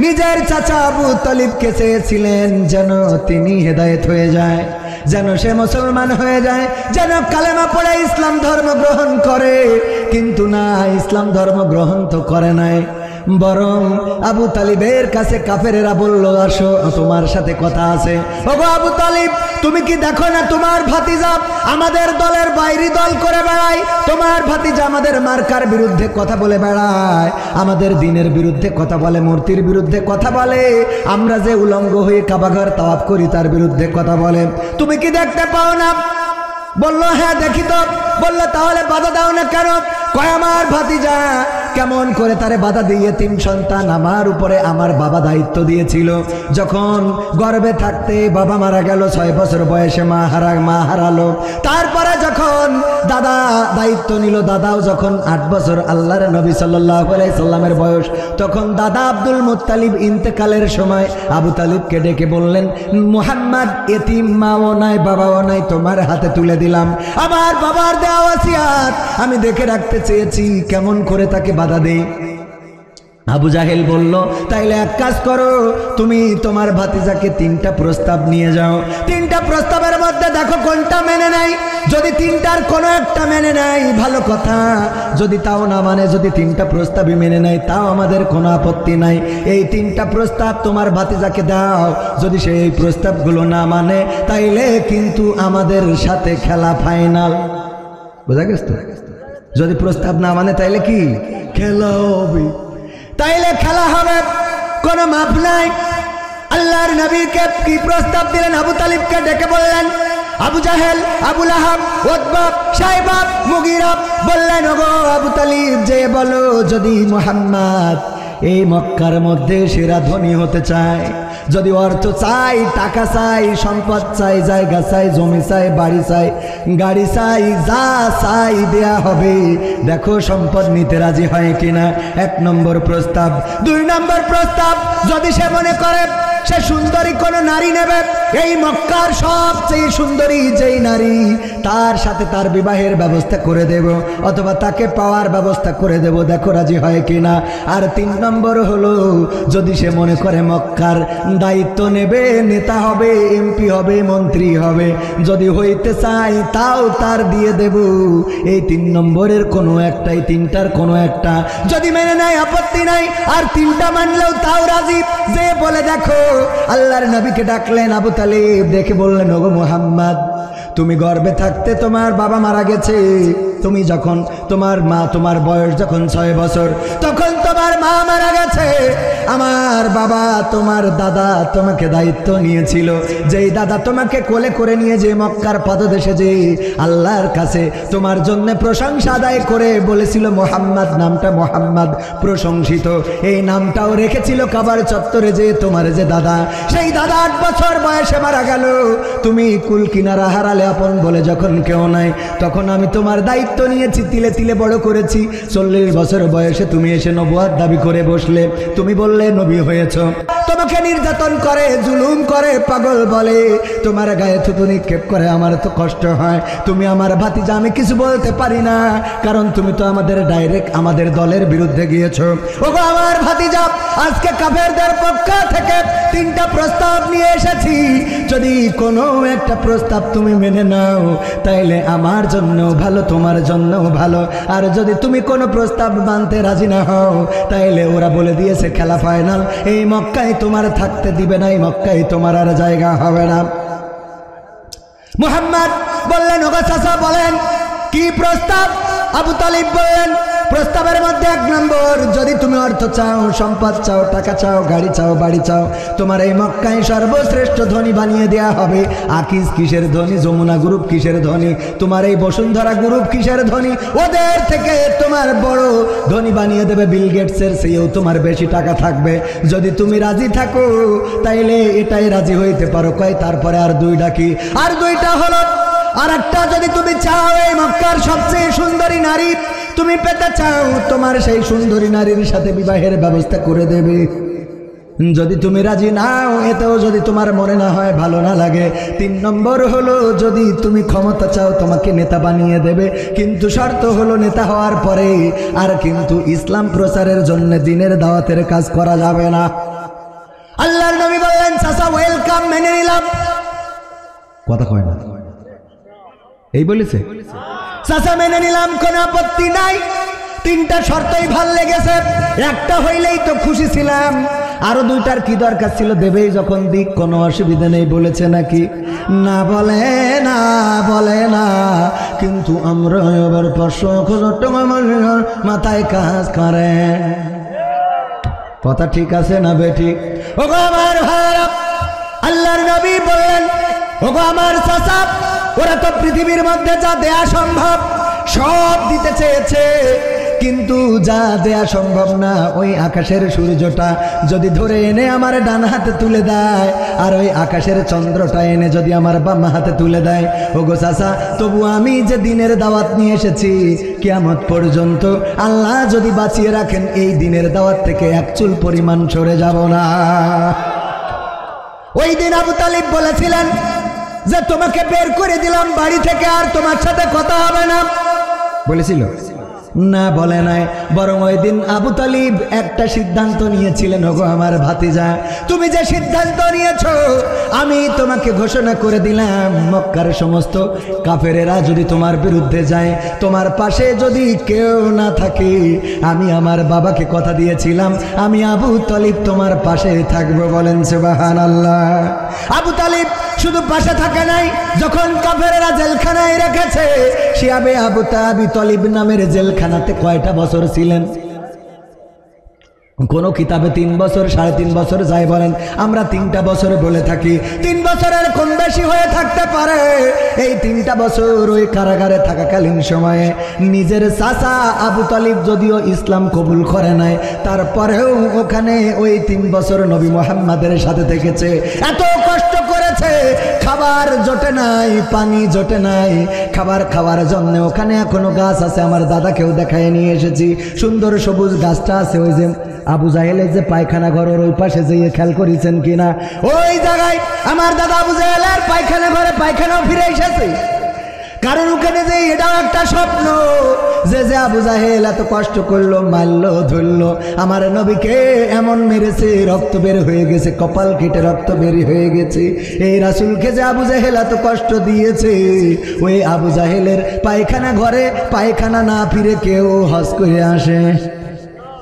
নিজের চাচা আবু তালিবকে চেয়েছিলেন যেন তিনি হেদায়েত হয়ে যায়, যেন সে মুসলমান হয়ে যায়, যেন কালেমা পড়ে ইসলাম ধর্ম গ্রহণ করে। কিন্তু না, ইসলাম ধর্ম গ্রহণ তো করে নাই, বরং আবু তালিবের কাছে কাফেরেরা বলল, আসো তোমার সাথে কথা আছে। ওগো আবু তালিব, তুমি কি দেখো না তোমার ভাতিজা আমাদের দলের বাইরে দল করে বেড়ায়, তোমার ভাতিজা আমাদের মার্কার বিরুদ্ধে কথা বলে বেড়ায়, আমাদের দ্বীনের বিরুদ্ধে কথা বলে, মূর্তির বিরুদ্ধে কথা বলে, আমরা যে উলঙ্গ হয়ে কাবাঘর তাওয়াফ করি তার বিরুদ্ধে কথা বলে, তুমি কি দেখতে পাও না? বলল হ্যাঁ দেখি তো। বলল তাহলে বাধা দাও না কেন? কয় আমার ভাতিজা কেমন করে তারে বাধা দিয়ে, 3 সন্তান আমার উপরে আমার বাবা দায়িত্ব দিয়েছিল, যখন গর্ভে থাকতে বাবা মারা গেল, 6 বছর বয়সে মা হারালো, তারপরে যখন দাদা দায়িত্ব নিল, দাদাও যখন 8 বছর আল্লাহর নবী সাল্লাল্লাহু আলাইহি সাল্লামের বয়স, তখন দাদা আব্দুল মুত্তালিব ইন্তেকালের সময় আবু তালিবকে ডেকে বললেন, মুহাম্মদ এতিম, মাও নাই বাবাও নাই, তোমার হাতে তুলে দিলাম, আমার বাবার দেওয়া ওসিয়াত আমি দেখে রাখতে চেয়েছি, কেমন করে তাকে বাধা দেই? আবু জাহেল বলল, তাইলে এক কাজ করো, তুমি তোমার ভাতিজাকে 3টা প্রস্তাব নিয়ে যাও, 3টা প্রস্তাবের মধ্যে দেখো কোনটা মেনে নেয়, যদি 3টার কোনো একটা মেনে নেয় ভালো কথা, যদি তাও না মানে, যদি 3টা প্রস্তাবই মেনে নেয় তাও আমাদের কোনো আপত্তি নাই, এই 3টা প্রস্তাব তোমার ভাতিজাকে দাও, যদি সে এই প্রস্তাবগুলো না মানে তাইলে কিন্তু আমাদের সাথে খেলা ফাইনাল। বোঝা গেছে তো? যদি প্রস্তাব না মানে তাইলে কি খেলা হবে, তাইলে খেলা হবে, কোনো মাপ নাই। আল্লাহর নবীকে কি প্রস্তাব দিলেন? আবু তালিবকে ডেকে বললেন, আবু জাহেল, আবু লাহাব, উতবা, শাইবা, মুগীরা বললেন, ওগো আবু তালিব, যে বলো যদি মুহাম্মদ এই মক্কার মধ্যে সেরা ধনী হতে চায়, যদি অর্থ চাই, টাকা চাই, সম্পদ চাই, জায়গা চাই, জমি চাই, বাড়ি চাই, গাড়ি চাই, যা চাই দেয়া হবে, দেখো সম্পদ নিতে রাজি হয় কিনা। 1 নম্বর প্রস্তাব। 2 নম্বর প্রস্তাব, যদি সে মনে করে সে সুন্দরী কোন নারী নেবে, এই মক্কার সবচেয়ে সুন্দরী যেই নারী, তার সাথে তার বিবাহের ব্যবস্থা করে দেব, অথবা তাকে পাওয়ার ব্যবস্থা করে দেব, দেখো রাজি হয় কিনা। আর 3 নম্বর হলো, যদি সে মনে করে মক্কার দায়িত্ব নেবে, নেতা হবে, এমপি হবে, মন্ত্রী হবে, যদি হইতে চাই তাও তার দিয়ে দেব। এই 3 নম্বরের কোনো একটাই, 3টার কোনো একটা যদি মেনে নেয় আপত্তি নাই, আর 3টা মানলেও তাও রাজি। যে বলে দেখো, আল্লাহর নবীকে ডাকলেন আবু তালিব, দেখে বললেন, ওগো মুহাম্মদ, তুমি গর্ভে থাকতে তোমার বাবা মারা গেছে, তুমি যখন তোমার মা, তোমার বয়স যখন 6 বছর, তখন তোমার মা মারা গেছে, আমার বাবা তোমার দাদা তোমাকে দায়িত্ব নিয়েছিল, যেই দাদা তোমাকে কোলে করে নিয়ে যে মক্কার পাদদেশে যে আল্লাহর কাছে তোমার জন্য প্রশংসা আদায় করে বলেছিল মুহাম্মদ, নামটা মুহাম্মদ প্রশংসিত, এই নামটাও রেখেছিল কাবার চত্বরে যে তোমার যে দাদা, সেই দাদা 8 বছর বয়সে মারা গেল, তুমি কুল কিনারা হারালে, আপন বলে যখন কেউ নাই, তখন আমি তোমার দায়িত্ব নিয়েছি, তিলে তিলে বড় করেছি, 40 বছর বয়সে তুমি এসে নবুয়ত দাবি করে বসলে, তুমি বললে নবী হয়েছ, তোমাকে নির্যাতন করে, জুলুম করে, পাগল বলে, তোমার গায়ে থুতু নিক্ষেপ করে, আমার তো কষ্ট হয়, তুমি আমার ভাতিজা, আমি কিছু বলতে পারি না, কারণ তুমি তো আমাদের ডাইরেক্ট আমাদের দলের বিরুদ্ধে গিয়েছো। ওগো আমার ভাতিজা, আজকে কাফেরদের পক্ষ থেকে 3টা প্রস্তাব নিয়ে এসেছি, যদি কোনো একটা প্রস্তাব তুমি মেনে নাও তাইলে আমার জন্য ভালো, তোমার জন্য ভালো, আর যদি তুমি কোনো প্রস্তাব মানতে রাজি না হও তাইলে ওরা বলে দিয়েছে খেলা ফাইনাল, এই মক্কায় তোমার থাকতে দিবে না, এই মক্কায় তোমার আর জায়গা হবে না। মুহাম্মদ বললেন, ওগো চাচা বলেন কি প্রস্তাব? আবু তালিব বললেন, প্রস্তাবের মধ্যে 1 নম্বর, যদি তুমি অর্থ চাও, সম্পদ চাও, টাকা চাও, গাড়ি চাও, বাড়ি চাও, তোমার এই মক্কায় সর্বশ্রেষ্ঠ ধনী বানিয়ে দেয়া হবে। আকিজ কিসের ধনী, যমুনা গ্রুপ কিসের ধনী, তোমার এই বসুন্ধরা গ্রুপ কিসের ধনী, ওদের থেকে তোমার বড় ধনী বানিয়ে দেবে, বিল গেটসের চেয়েও তোমার বেশি টাকা থাকবে। যদি তুমি রাজি থাকো তাইলে এটাই রাজি হইতে পারো। কয় তারপরে আর 2টা কি? আর 2টা হলো, আর একটা যদি তুমি চাও এই মক্কার সবচেয়ে সুন্দরী নারী তুমি পেতে চাও, তোমার সেই সুন্দরী নারীর সাথে বিবাহের ব্যবস্থা করে দেবে। যদি তুমি রাজি নাও এতেও যদি তোমার মনে না হয়, ভালো না লাগে। 3 নম্বর হলো যদি তুমি ক্ষমতা চাও তোমাকে নেতা বানিয়ে দেবে, কিন্তু শর্ত হলো নেতা হওয়ার পরে আর কিন্তু ইসলাম প্রচারের জন্য দ্বীনের দাওয়াতের কাজ করা যাবে না। আল্লাহর নবী বললেন চাচা ওয়েলকাম, মেনে নিলাম। কথা কয় না, এই বলেছে চাচা মেনে নিলাম, কোনো আপত্তি নাই। 3টা শর্তই ভাল লেগেছে, একটা হইলেই তো খুশি ছিলাম, আরো 2টার কি দরকার ছিল, দেবেই যখন দিক, কোনো অসুবিধা নেই। বলেছে নাকি? না, বলে না। কিন্তু আমরা এবার 500,000 টাকা মাথায় কাজ করে। কথা ঠিক আছে না বেঠিক? ওগো আমার ভাইরা, আল্লাহর নবী বললেন ওগো আমার চাচা, ওরা তো পৃথিবীর মধ্যে যা দেয়া সম্ভব সব দিতে চেয়েছে, কিন্তু যা দেয়া সম্ভব না ওই আকাশের সূর্যটা যদি ধরে এনে আমার ডান হাতে তুলে দেয়, আর ওই আকাশের চন্দ্রটা এনে যদি আমার বাম হাতে তুলে দেয়, ওগো চাচা তবু আমি যে দ্বীনের দাওয়াত নিয়ে এসেছি কিয়ামত পর্যন্ত আল্লাহ যদি বাঁচিয়ে রাখেন এই দ্বীনের দাওয়াত থেকে 1 চুল পরিমাণ সরে যাব না। ওই দিন আবু তালিব বলেছিলেন যে তোমাকে বের করে দিলাম বাড়ি থেকে, আর তোমার সাথে কথা হবে না, বলেছিল না? বলে নাই, বরং ওই দিন আবু তালিব একটা সিদ্ধান্ত নিয়েছিলেন, ওগো আমার ভাতিজা তুমি যে সিদ্ধান্ত নিয়েছো আমি তোমাকে ঘোষণা করে দিলাম, মক্কার সমস্ত কাফেরেরা যদি তোমার বিরুদ্ধে যায়, তোমার পাশে যদি কেউ না থাকে, আমি আমার বাবাকে কথা দিয়েছিলাম আমি আবু তালিব তোমার পাশে থাকবো। বলেন সুবহানাল্লাহ। আবু তালিব শুধু পাশে থাকে নাই, যখন কাফেরেরা জেলখানায় রেখেছে, শিয়াবে আবু তালিব নামের জেলখানাতে কয়টা বছর ছিলেন? কোন কিতাবে 3 বছর, 3.5 বছর যাই বলেন, আমরা 3টা বছর বলে থাকি। 3 বছরের কম বেশি হয়ে থাকতে পারে। এই 3টা বছর ওই কারাগারে থাকাকালীন সময়ে নিজের চাচা আবু তালিব যদিও ইসলাম কবুল করে নাই, তারপরেও ওখানে ওই 3 বছর নবী মুহাম্মাদের সাথে থেকেছে, এত কষ্ট করেছে, খাবার জোটে নাই, পানি জোটে নাই, খাবার খাওয়ার জন্য ওখানে এখনো গাছ আছে, আমার দাদাকেও দেখায় নিয়ে এসেছি, সুন্দর সবুজ গাছটা আছে। ওই যে আবু জাহেলের যে পায়খানা ঘরের ওই পাশে যেয়ে খেয়াল করেছেন কিনা, ওই জায়গায় আমার দাদা আবু জাহেলের পায়খানা ঘরে পায়খানাও ফিরে এসেছে। কারণ ওখানে যে এটাও একটা স্বপ্ন যে আবু জাহেল এত কষ্ট করলো, মারলো, ধরলো, আমার নবীকে এমন মেরেছে রক্ত বের হয়ে গেছে, কপাল কেটে রক্ত বের হয়ে গেছে। এই রাসূলকে যে আবু জাহেল এত কষ্ট দিয়েছে, ওই আবু জাহেলের পায়খানা ঘরে পায়খানা না ফিরে কেউ হজ করে আসে,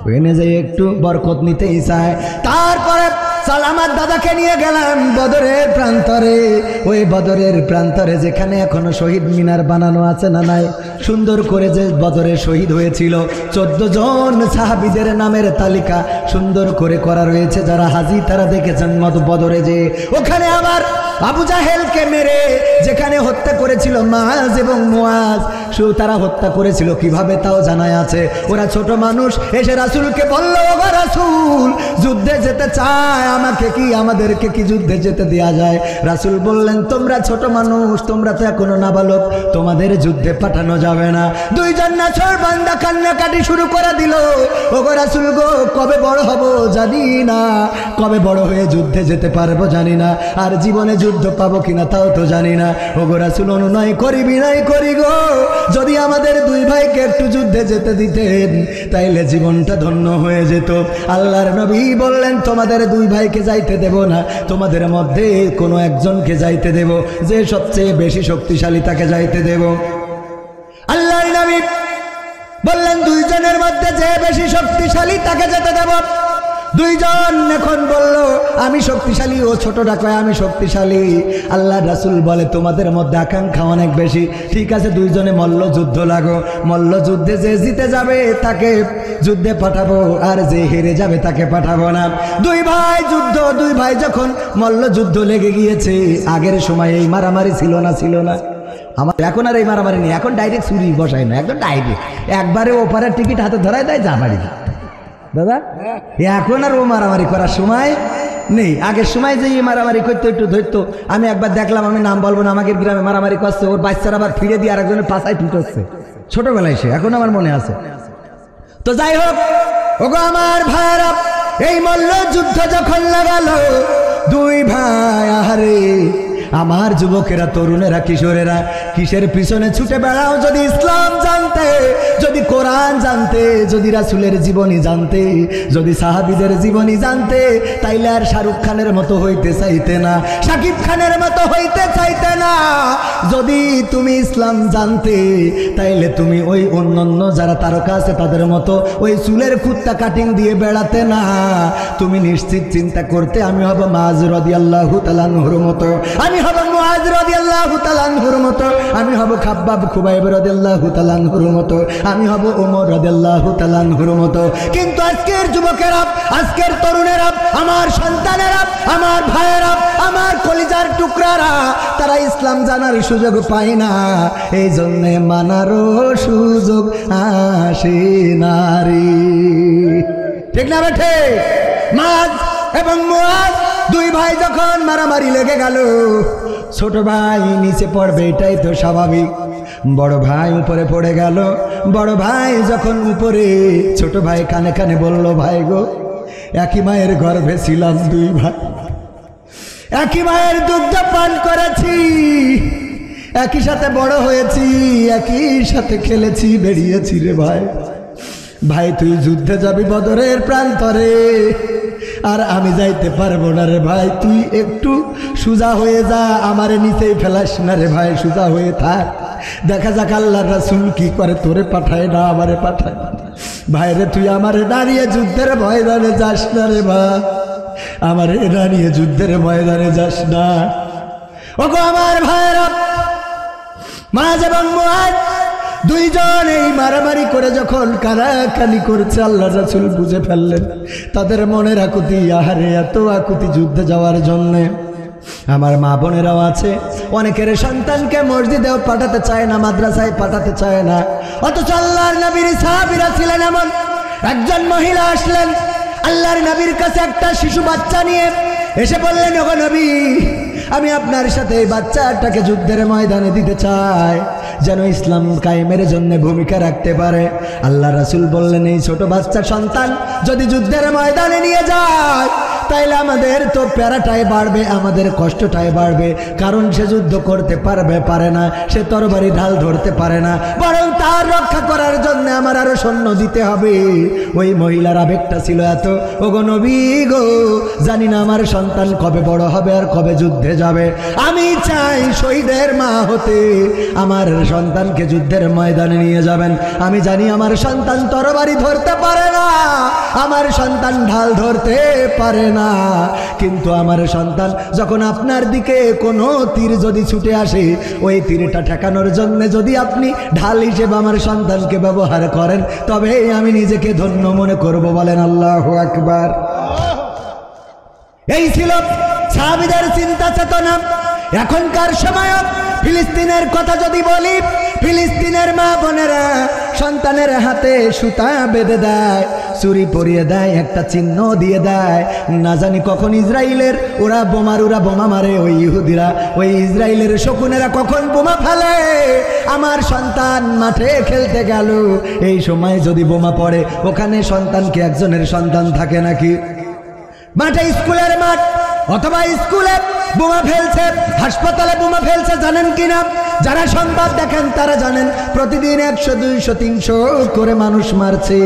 ওখানে যে একটু বরকত নিতেই চায়। তারপরে আমার দাদাকে নিয়ে গেলাম বদরের প্রান্তরে। ওই বদরের প্রান্তরে যেখানে এখনো শহীদ মিনার বানানো আছে না নাই, সুন্দর করে যে বদরে শহীদ হয়েছিল 14 জন সাহাবীদের নামের তালিকা সুন্দর করে করা রয়েছে, যারা হাজি তারা দেখেছেন বদরে যে ওখানে আবার আবু জাহেলকে মেরে যেখানে হত্যা করেছিল মাআজ এবং মুআজ, তারা হত্যা করেছিল কিভাবে তাও জানাই আছে। ওরা ছোট মানুষ এসে রাসূলকে বলল, ওগো রাসূল যুদ্ধে যেতে চায়, আমাকে কি আমাদেরকে কি যুদ্ধে যেতে দেয়া যায়? রাসূল বললেন, তোমরা ছোট মানুষ, তোমরা তো এখনো নাবালক, তোমাদের যুদ্ধে পাঠানো যাবে না। 2 জন নাছোড় বান্দা কান্নাকাটি শুরু করে দিল, ওগো রাসূল গো কবে বড় হব জানি না, কবে বড় হয়ে যুদ্ধে যেতে পারবো জানি না, আর জীবনে যুদ্ধ পাবো কিনা তাও তো জানি না। ওগো রাসূল অনুনয় করি বিনয় করি গো, যদি আমাদের 2 ভাইকে একটু যুদ্ধে যেতে দিতেন তাইলে জীবনটা ধন্য হয়ে যেত। আল্লাহর নবী বললেন, তোমাদের 2 ভাইকে যাইতে দেব না, তোমাদের মধ্যে কোনো একজনকে যাইতে দেব, যে সবচেয়ে বেশি শক্তিশালী তাকে যাইতে দেব। আল্লাহর নবী বললেন, 2 জনের মধ্যে যে বেশি শক্তিশালী তাকে যেতে দেব। 2 জন এখন বলল আমি শক্তিশালী, ও ছোটটা কয় আমি শক্তিশালী। আল্লাহ রাসূল বলে, তোমাদের মধ্যে আকাঙ্ক্ষা অনেক বেশি, ঠিক আছে 2 জনে মল্ল যুদ্ধ লাগো, মল্ল যুদ্ধে যে জিতে যাবে তাকে যুদ্ধে পাঠাবো, আর যে হেরে যাবে তাকে পাঠাবো না। 2 ভাই যুদ্ধ, 2 ভাই যখন মল্ল যুদ্ধ লেগে গিয়েছে, আগের সময় এই মারামারি ছিল না আমার, এখন আর এই মারামারি নেই, এখন ডাইরেক্ট ছুরি বসায় না, একদম ডাইরেক্ট একবারে ওপারের টিকিট হাতে ধরায় দেয়, যা বাড়ি দাদা। এখন আর ও মারামারি করার সময় নেই। আগের সময় যে মারামারি করতে একটু ধরতো, আমি একবার দেখলাম, আমি নাম বলবো না, আমাদের গ্রামে মারামারি করছে, ওর বাচ্চারা আবার ফিরে দিয়ে আরেকজনের পাশায় পিটছে ছোটবেলায়, সে এখন আমার মনে আছে। তো যাই হোক, ওগো আমার ভাইরা, এই মল্ল যুদ্ধ যখন লাগালো দুই ভাই, আহারে আমার যুবকেরা, তরুণেরা, কিশোরেরা কিসের পিছনে ছুটে বেড়াও? যদি ইসলাম জানতে, যদি কোরআন জানতে, যদি রাসূলের জীবনী জানতে, যদি সাহাবীদের জীবনী জানতে, তাইলে আর শাহরুখ খানের মতো হইতে চাইতে না, শাকিব খানের মতো হইতে চাইতে না। যদি তুমি ইসলাম জানতে, তাইলে তুমি ওই অন্যান্য যারা তারকা আছে তাদের মতো ওই চুলের কুত্তা কাটিং দিয়ে বেড়াতে না। তুমি নিশ্চিত চিন্তা করতে, আমি হব মাআজ রাদিয়াল্লাহু তাআলা আনহুর মতো, আমি হব মুআজ রাদিয়াল্লাহু তাআলা আনহুর মতো, আমি হব খাব্বাব খুবাইব রাদিয়াল্লাহু তাআলা আনহুর মতো, আমি হব ওমর রাদিয়াল্লাহু তাআলা আনহুর মতো। কিন্তু আজকের যুবকেরা, আজকের তরুণেরা, আমার সন্তানেরা, আমার ভাইয়েরা, আমার কলিজার টুকরারা, তারা ইসলাম জানার সুযোগ পায় না, এই জন্য মানারও সুযোগ আসে না রে। ঠিক না বেঠে? মাআজ এবং মুআজ দুই ভাই যখন মারামারি লেগে গেল, ছোট ভাই নিচে পড়বে এটাই তো স্বাভাবিক, বড় ভাই উপরে পড়ে গেল। বড় ভাই যখন উপরে, ছোট ভাই কানে কানে বলল, ভাই গো, একই মায়ের গর্ভে ছিলাম দুই ভাই, একই মায়ের দুগ্ধ পান করেছি, একই সাথে বড় হয়েছি, একই সাথে খেলেছি, বেরিয়েছি রে ভাই। ভাই তুই যুদ্ধে যাবি বদরের প্রান্তরে, আর আমি যাইতে পারবো না রে ভাই, তুই একটু সোজা হয়ে যা, আমারে নিচেই ফেলাস না রে ভাই, সোজা হয়ে থাক, দেখা যাক আল্লাহর রাসূল কি করে, তোরে পাঠায় না আমারে পাঠায়। ভাই রে তুই আমারে দাঁড়িয়ে যুদ্ধের ময়দানে যাস না রে ভাই, আমারে দাঁড়িয়ে যুদ্ধের ময়দানে যাস না। ওগো আমার ভাইরা, মাআজ এবং মুআজ দুইজন এই মারামারি করে যখন কানাকানি করছে, আল্লাহর রাসূল বুঝে ফেললেন তাদের মনের আকুতি, আহারে এত আকুতি যুদ্ধে যাওয়ার জন্যে। আমার মা বোনেরাও আছে, অনেকের সন্তানকে মসজিদেও পাঠাতে চায় না, মাদ্রাসায় পাঠাতে চায় না, অথচ আল্লাহর নবীর সাহাবীরা ছিলেন এমন। একজন মহিলা আসলেন আল্লাহর নবীর কাছে একটা শিশু বাচ্চা নিয়ে, এসে বললেন, ওগো নবী, আমি আপনার সাথে এই বাচ্চাটাকে যুদ্ধের ময়দানে দিতে চাই, যেন ইসলাম কায়েমের জন্য ভূমিকা রাখতে পারে। আল্লাহ রাসূল বললেন, এই ছোট বাচ্চা সন্তান যদি যুদ্ধের ময়দানে নিয়ে যায়, তাইলে আমাদের তো প্যারাটাই বাড়বে, আমাদের কষ্টটাই বাড়বে, কারণ সে যুদ্ধ করতে পারে না, সে তরবারি ঢাল ধরতে পারে না, বরং তার রক্ষা করার জন্য আমার আরো সৈন্য দিতে হবে। ওই মহিলার আবেগটা ছিল এত, ওগো নবী গো, জানি না আমার সন্তান কবে বড় হবে আর কবে যুদ্ধে যাবে, আমি চাই শহীদের মা হতে, আমার সন্তানকে যুদ্ধের ময়দানে নিয়ে যাবেন। আমি জানি আমার সন্তান তরবারি ধরতে পারে না, আমার সন্তান ঢাল ধরতে পারে না, কিন্তু আমার সন্তান যখন আপনার দিকে কোনো তীর যদি ছুটে আসে, ওই তীরটা ঠেকানোর জন্য যদি আপনি ঢাল হিসেবে আমার সন্তানকে ব্যবহার করেন, তবে আমি নিজেকে ধন্য মনে করব। বলেন আল্লাহু আকবার। এই ছিল সাহাবীদের চিন্তা চেতনা। এখনকার সময় ফিলিস্তিনের কথা যদি বলি, ফিলিস্তিনের মা বোনেরা সন্তানের হাতে সুতা বেঁধে দেয়, চুরি পরিয়ে দেয়, একটা চিহ্ন দিয়ে দেয়, না জানি কখন ইসরায়েলের ওরা বোমা মারে, ওই ইহুদিরা, ওই ইসরায়েলের শকুনেরা কখন বোমা ফেলে। আমার সন্তান মাঠে খেলতে গেল, এই সময় যদি বোমা পড়ে, ওখানে সন্তান কি একজনের সন্তান থাকে নাকি? মাঠে, স্কুলের মাঠ অথবা স্কুলে বোমা ফেলছে, হাসপাতালে বোমা ফেলছে, জানেন কিনা? যারা সংবাদ দেখেন তারা জানেন, প্রতিদিন 100, 200, 300 করে মানুষ মারছে।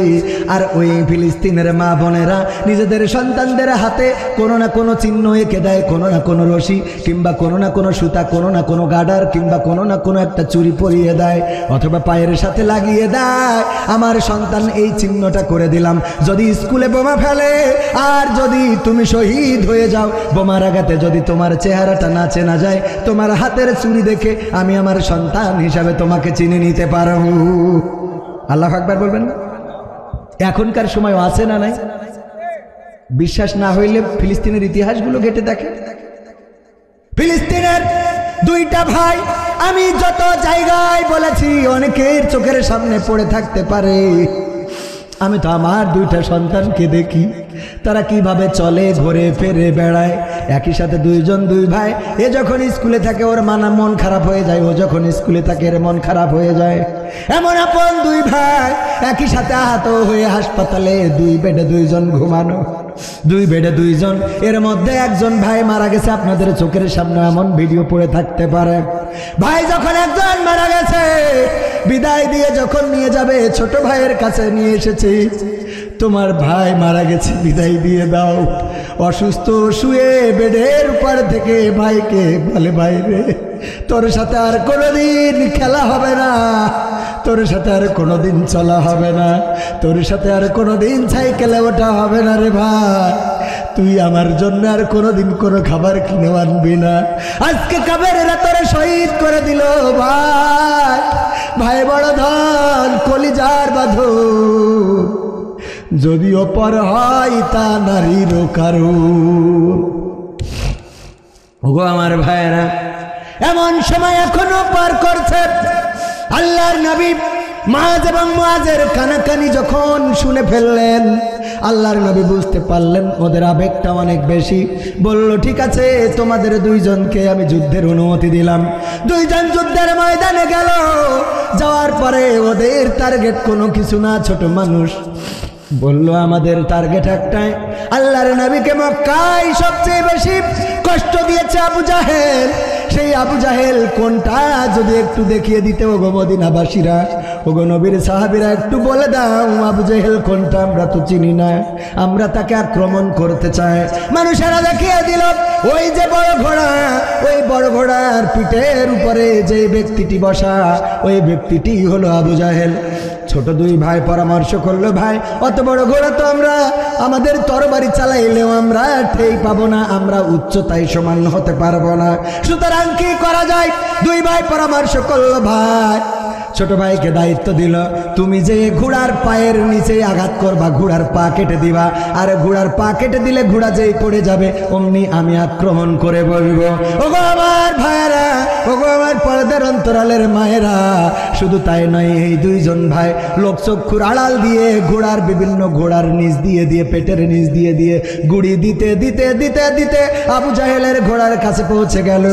আর ওই ফিলিস্তিনের মা বোনেরা নিজেদের সন্তানদের হাতে কোনো না কোনো চিহ্ন এঁকে দেয়, কোনো না কোনো রশি কিংবা কোনো না কোনো সুতা, কোনো না কোনো গার্ডার কিংবা কোনো না কোনো একটা চুরি পরিয়ে দেয়, অথবা পায়ের সাথে লাগিয়ে দেয়, আমার সন্তান এই চিহ্নটা করে দিলাম, যদি স্কুলে বোমা ফেলে আর যদি তুমি শহীদ হয়ে যাও, বোমার আঘাতে যদি তোমার চেহারাটা না চেনা যায়, তোমার হাতের চুরি দেখে আমি আমার সন্তান হিসাবে তোমাকে চিনে নিতে পারো। আল্লাহু আকবার বলবেন না? এখনকার সময় আছে না নাই? বিশ্বাস না হইলে ফিলিস্তিনের ইতিহাসগুলো ঘেটে দেখে। ফিলিস্তিনের দুইটা ভাই, আমি যত জায়গায় বলেছি, অনেকের চোখের সামনে পড়ে থাকতে পারে, আমি তো আমার দুইটা সন্তানকে দেখি, তারা কিভাবে চলে, ঘুরে ফিরে বেড়ায়, একই সাথে দুইজন দুই ভাই। এ যখন স্কুলে থাকে ওর মন খারাপ হয়ে যায়, ও যখন স্কুলে থাকে এর মন খারাপ হয়ে যায়। এমন আপন দুই ভাই একই সাথে আহত হয়ে হাসপাতালে, দুই বেডে দুইজন ঘুমানো, দুই বেডে দুইজন। এর মধ্যে একজন ভাই মারা গেছে, আপনাদের চোখের সামনে এমন ভিডিও পড়ে থাকতে পারে। ভাই যখন একজন মারা গেছে, বিদায় দিয়ে যখন নিয়ে যাবে, ছোট ভাইয়ের কাছে নিয়ে এসেছি, তোমার ভাই মারা গেছে, বিদায় দিয়ে দাও। অসুস্থ শুয়ে বেডের উপর থেকে ভাইকে বলে, ভাই রে, তোর সাথে আর কোনোদিন খেলা হবে না, তোর সাথে আর কোনোদিন চলা হবে না, তোর সাথে আর কোনোদিন সাইকেলে ওঠা হবে না রে ভাই, তুই আমার জন্য আর কোনোদিন কোনো খাবার কিনে আনবি না। আজকে কাবেরেরা তোরে শহীদ করে দিল ভাই, ভাই বড় ধন, কলিজার বাঁধো, যদিও পর হয় তা নারীরও কারো। ওগো আমার ভাইরা, এমন সময় এখনো পার করছে। আল্লাহর নবী মাআজ এবং মুআজের কানাকানি যখন শুনে ফেললেন, আল্লাহর নবী বুঝতে পারলেন ওদের আবেগটা অনেক বেশি। বলল, ঠিক আছে, তোমাদের দুইজনকে আমি যুদ্ধের অনুমতি দিলাম। দুইজন যুদ্ধের ময়দানে গেল। যাওয়ার পরে ওদের টার্গেট কোনো কিছু না, ছোট মানুষ। বলল, আমাদের টার্গেট একটাই। আল্লাহর নবীকে মক্কায় সবচেয়ে বেশি কষ্ট দিয়েছে আবু জাহেল। সেই আবু জাহেল কোনটা যদি একটু দেখিয়ে দিতে ওগো মদিনাবাসীরা, ওগো নবীর সাহাবীরা, একটু বলে দাও আবু জাহেল কোনটা, আমরা তো চিনি না, আমরা তাকে আক্রমণ করতে চাই। মানুষেরা দেখিয়ে দিল ওই যে বড় ঘোড়া, ওই বড় ঘোড়ার পিঠের উপরে যে ব্যক্তিটি বসা, ওই ব্যক্তিটি হলো আবু জাহেল। ছোট দুই ভাই পরামর্শ করলো, ভাই অত বড় ঘোড়া তো আমরা আমাদের তরবারি চালাইলেও আমরা ঠেই পাবো না, আমরা উচ্চতায় সমান হতে পারবো না, সুতরাং কি করা যায়? দুই ভাই পরামর্শ করলো। ভাই ছোট ভাইকে দায়িত্ব দিল, তুমি যে ঘোড়ার পায়ের নিচে আঘাত করবা, ঘোড়ার পা কেটে দিবা, আর ঘোড়ার পা কেটে দিলে ঘোড়া যেই পড়ে যাবে অমনি আমি আক্রমণ করে বলবো। ওগো আমার ভাইয়েরা, ওগো আমার পর্দার অন্তরালের মায়েরা, শুধু তাই নয়, এই দুইজন ভাই লোকচক্ষুর আড়াল দিয়ে ঘোড়ার বিভিন্ন ঘোড়ার নিচ দিয়ে পেটের নিচ দিয়ে গুড়ি দিতে দিতে দিতে দিতে আবু জাহেলের ঘোড়ার কাছে পৌঁছে গেল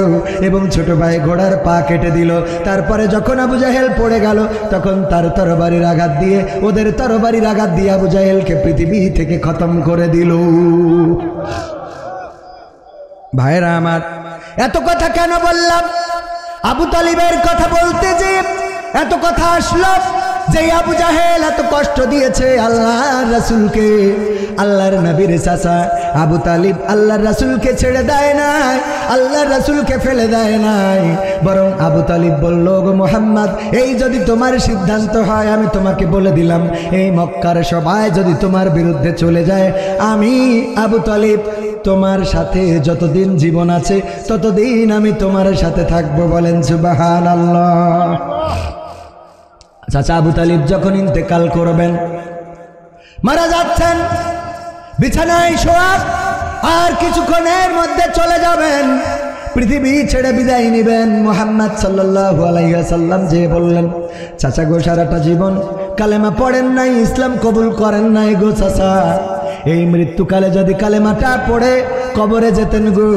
এবং ছোট ভাই ঘোড়ার পা কেটে দিল। তারপরে যখন আবু জাহেল পড়ে গেল, তখন তার তরবারির আঘাত দিয়ে, ওদের তরবারির আঘাত দিয়ে আবু জাহেলকে পৃথিবী থেকে খতম করে দিল। ভাইরা আমার, এত কথা কেন বললাম? আবু তালিবের কথা বলতে যে এত কথা আসলো, যে আবু জাহেল এত কষ্ট দিয়েছে আল্লাহর রাসূলকে। আল্লাহর নবীর চাচা আবু তালিব আল্লাহর রাসূলকে ছেড়ে দেয় নাই, আল্লাহর রাসূলকে ফেলে দেয় নাই, বরং আবু তালিব বলল, গো মুহাম্মদ, এই যদি তোমার সিদ্ধান্ত হয়, আমি তোমাকে বলে দিলাম, এই মক্কার সবাই যদি তোমার বিরুদ্ধে চলে যায়, আমি আবু তালিব তোমার সাথে যতদিন জীবন আছে ততদিন আমি তোমার সাথে থাকবো। বলেন সুবহানাল্লাহ। চাচা আবু তালিব যখন ইন্তেকাল করবেন, মারা যাচ্ছেন, বিছানায় শোয়া, আর কিছুক্ষণের মধ্যে চলে যাবেন, পৃথিবী ছেড়ে বিদায় নেবেন। মুহাম্মদ সাল্লাল্লাহু আলাইহি ওয়াসাল্লাম যে বললেন, চাচা গো, সারাটা জীবন কালেমা পড়েন নাই, ইসলাম কবুল করেন নাই গো চাচা, এই মৃত্যুকালে যদি কালেমাটা পড়ে কবরে যেতেন গো,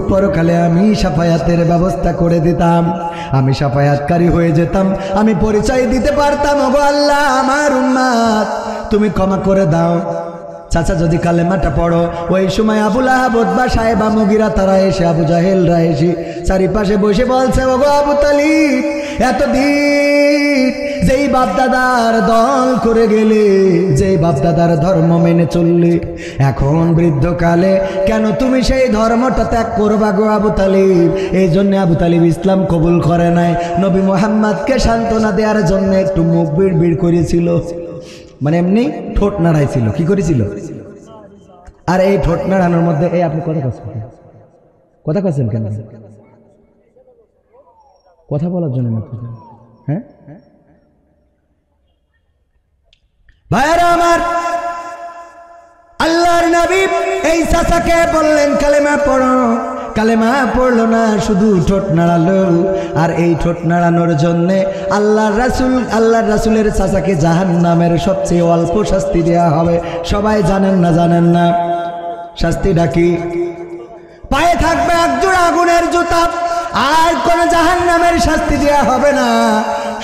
পরকালে আমি শাফায়াতের ব্যবস্থা করে দিতাম, আমি শাফায়াতকারী হয়ে যেতাম, আমি পরিচয় দিতে পারতাম, ওগো আল্লাহ, আমার উম্মত তুমি ক্ষমা করে দাও। চাচা যদি কালেমাটা পড়ো, ওই সময় আবু লাহাব, উতবা, সাহেবা, মুগিরা তারা এসে, আবু জাহেলরা এসে চারিপাশে বসে বলছে, ওগো আবু তালিব, এতদিন যেই বাপদাদার দল করে গেলে, যেই বাপদাদার ধর্ম মেনে চললে, এখন বৃদ্ধকালে কেন তুমি সেই ধর্মটা ত্যাগ করবা গো আবু তালিব? এই জন্য আবু তালিব ইসলাম কবুল করে নাই। নবী মুহাম্মদকে সান্ত্বনা দেওয়ার জন্য একটু মুখ বিড় করেছিল, মানে এমনি ঠোঁট নাড়াইছিল। কি করেছিল? আর এই ঠোঁট নাড়ানোর মধ্যে, এই আপনি কথা কাছেন কেন? কথা বলার জন্য, হ্যাঁ ভাইরা আমার, আল্লাহর নবী এই চাচাকে বললেন কালেমা পড়ো, কালেমা পড়লো না, শুধু ঠোঁট নাড়ালো। আর এই ঠোঁট নাড়ানোর জন্যে আল্লাহর রাসূলের চাচাকে জাহান্নামের সবচেয়ে অল্প শাস্তি দেওয়া হবে। সবাই জানেন না? জানেন না? শাস্তিটা কি? পায়ে থাকবে একজোড়া আগুনের জুতা, আর কোন জাহান্নামের শাস্তি দেওয়া হবে না।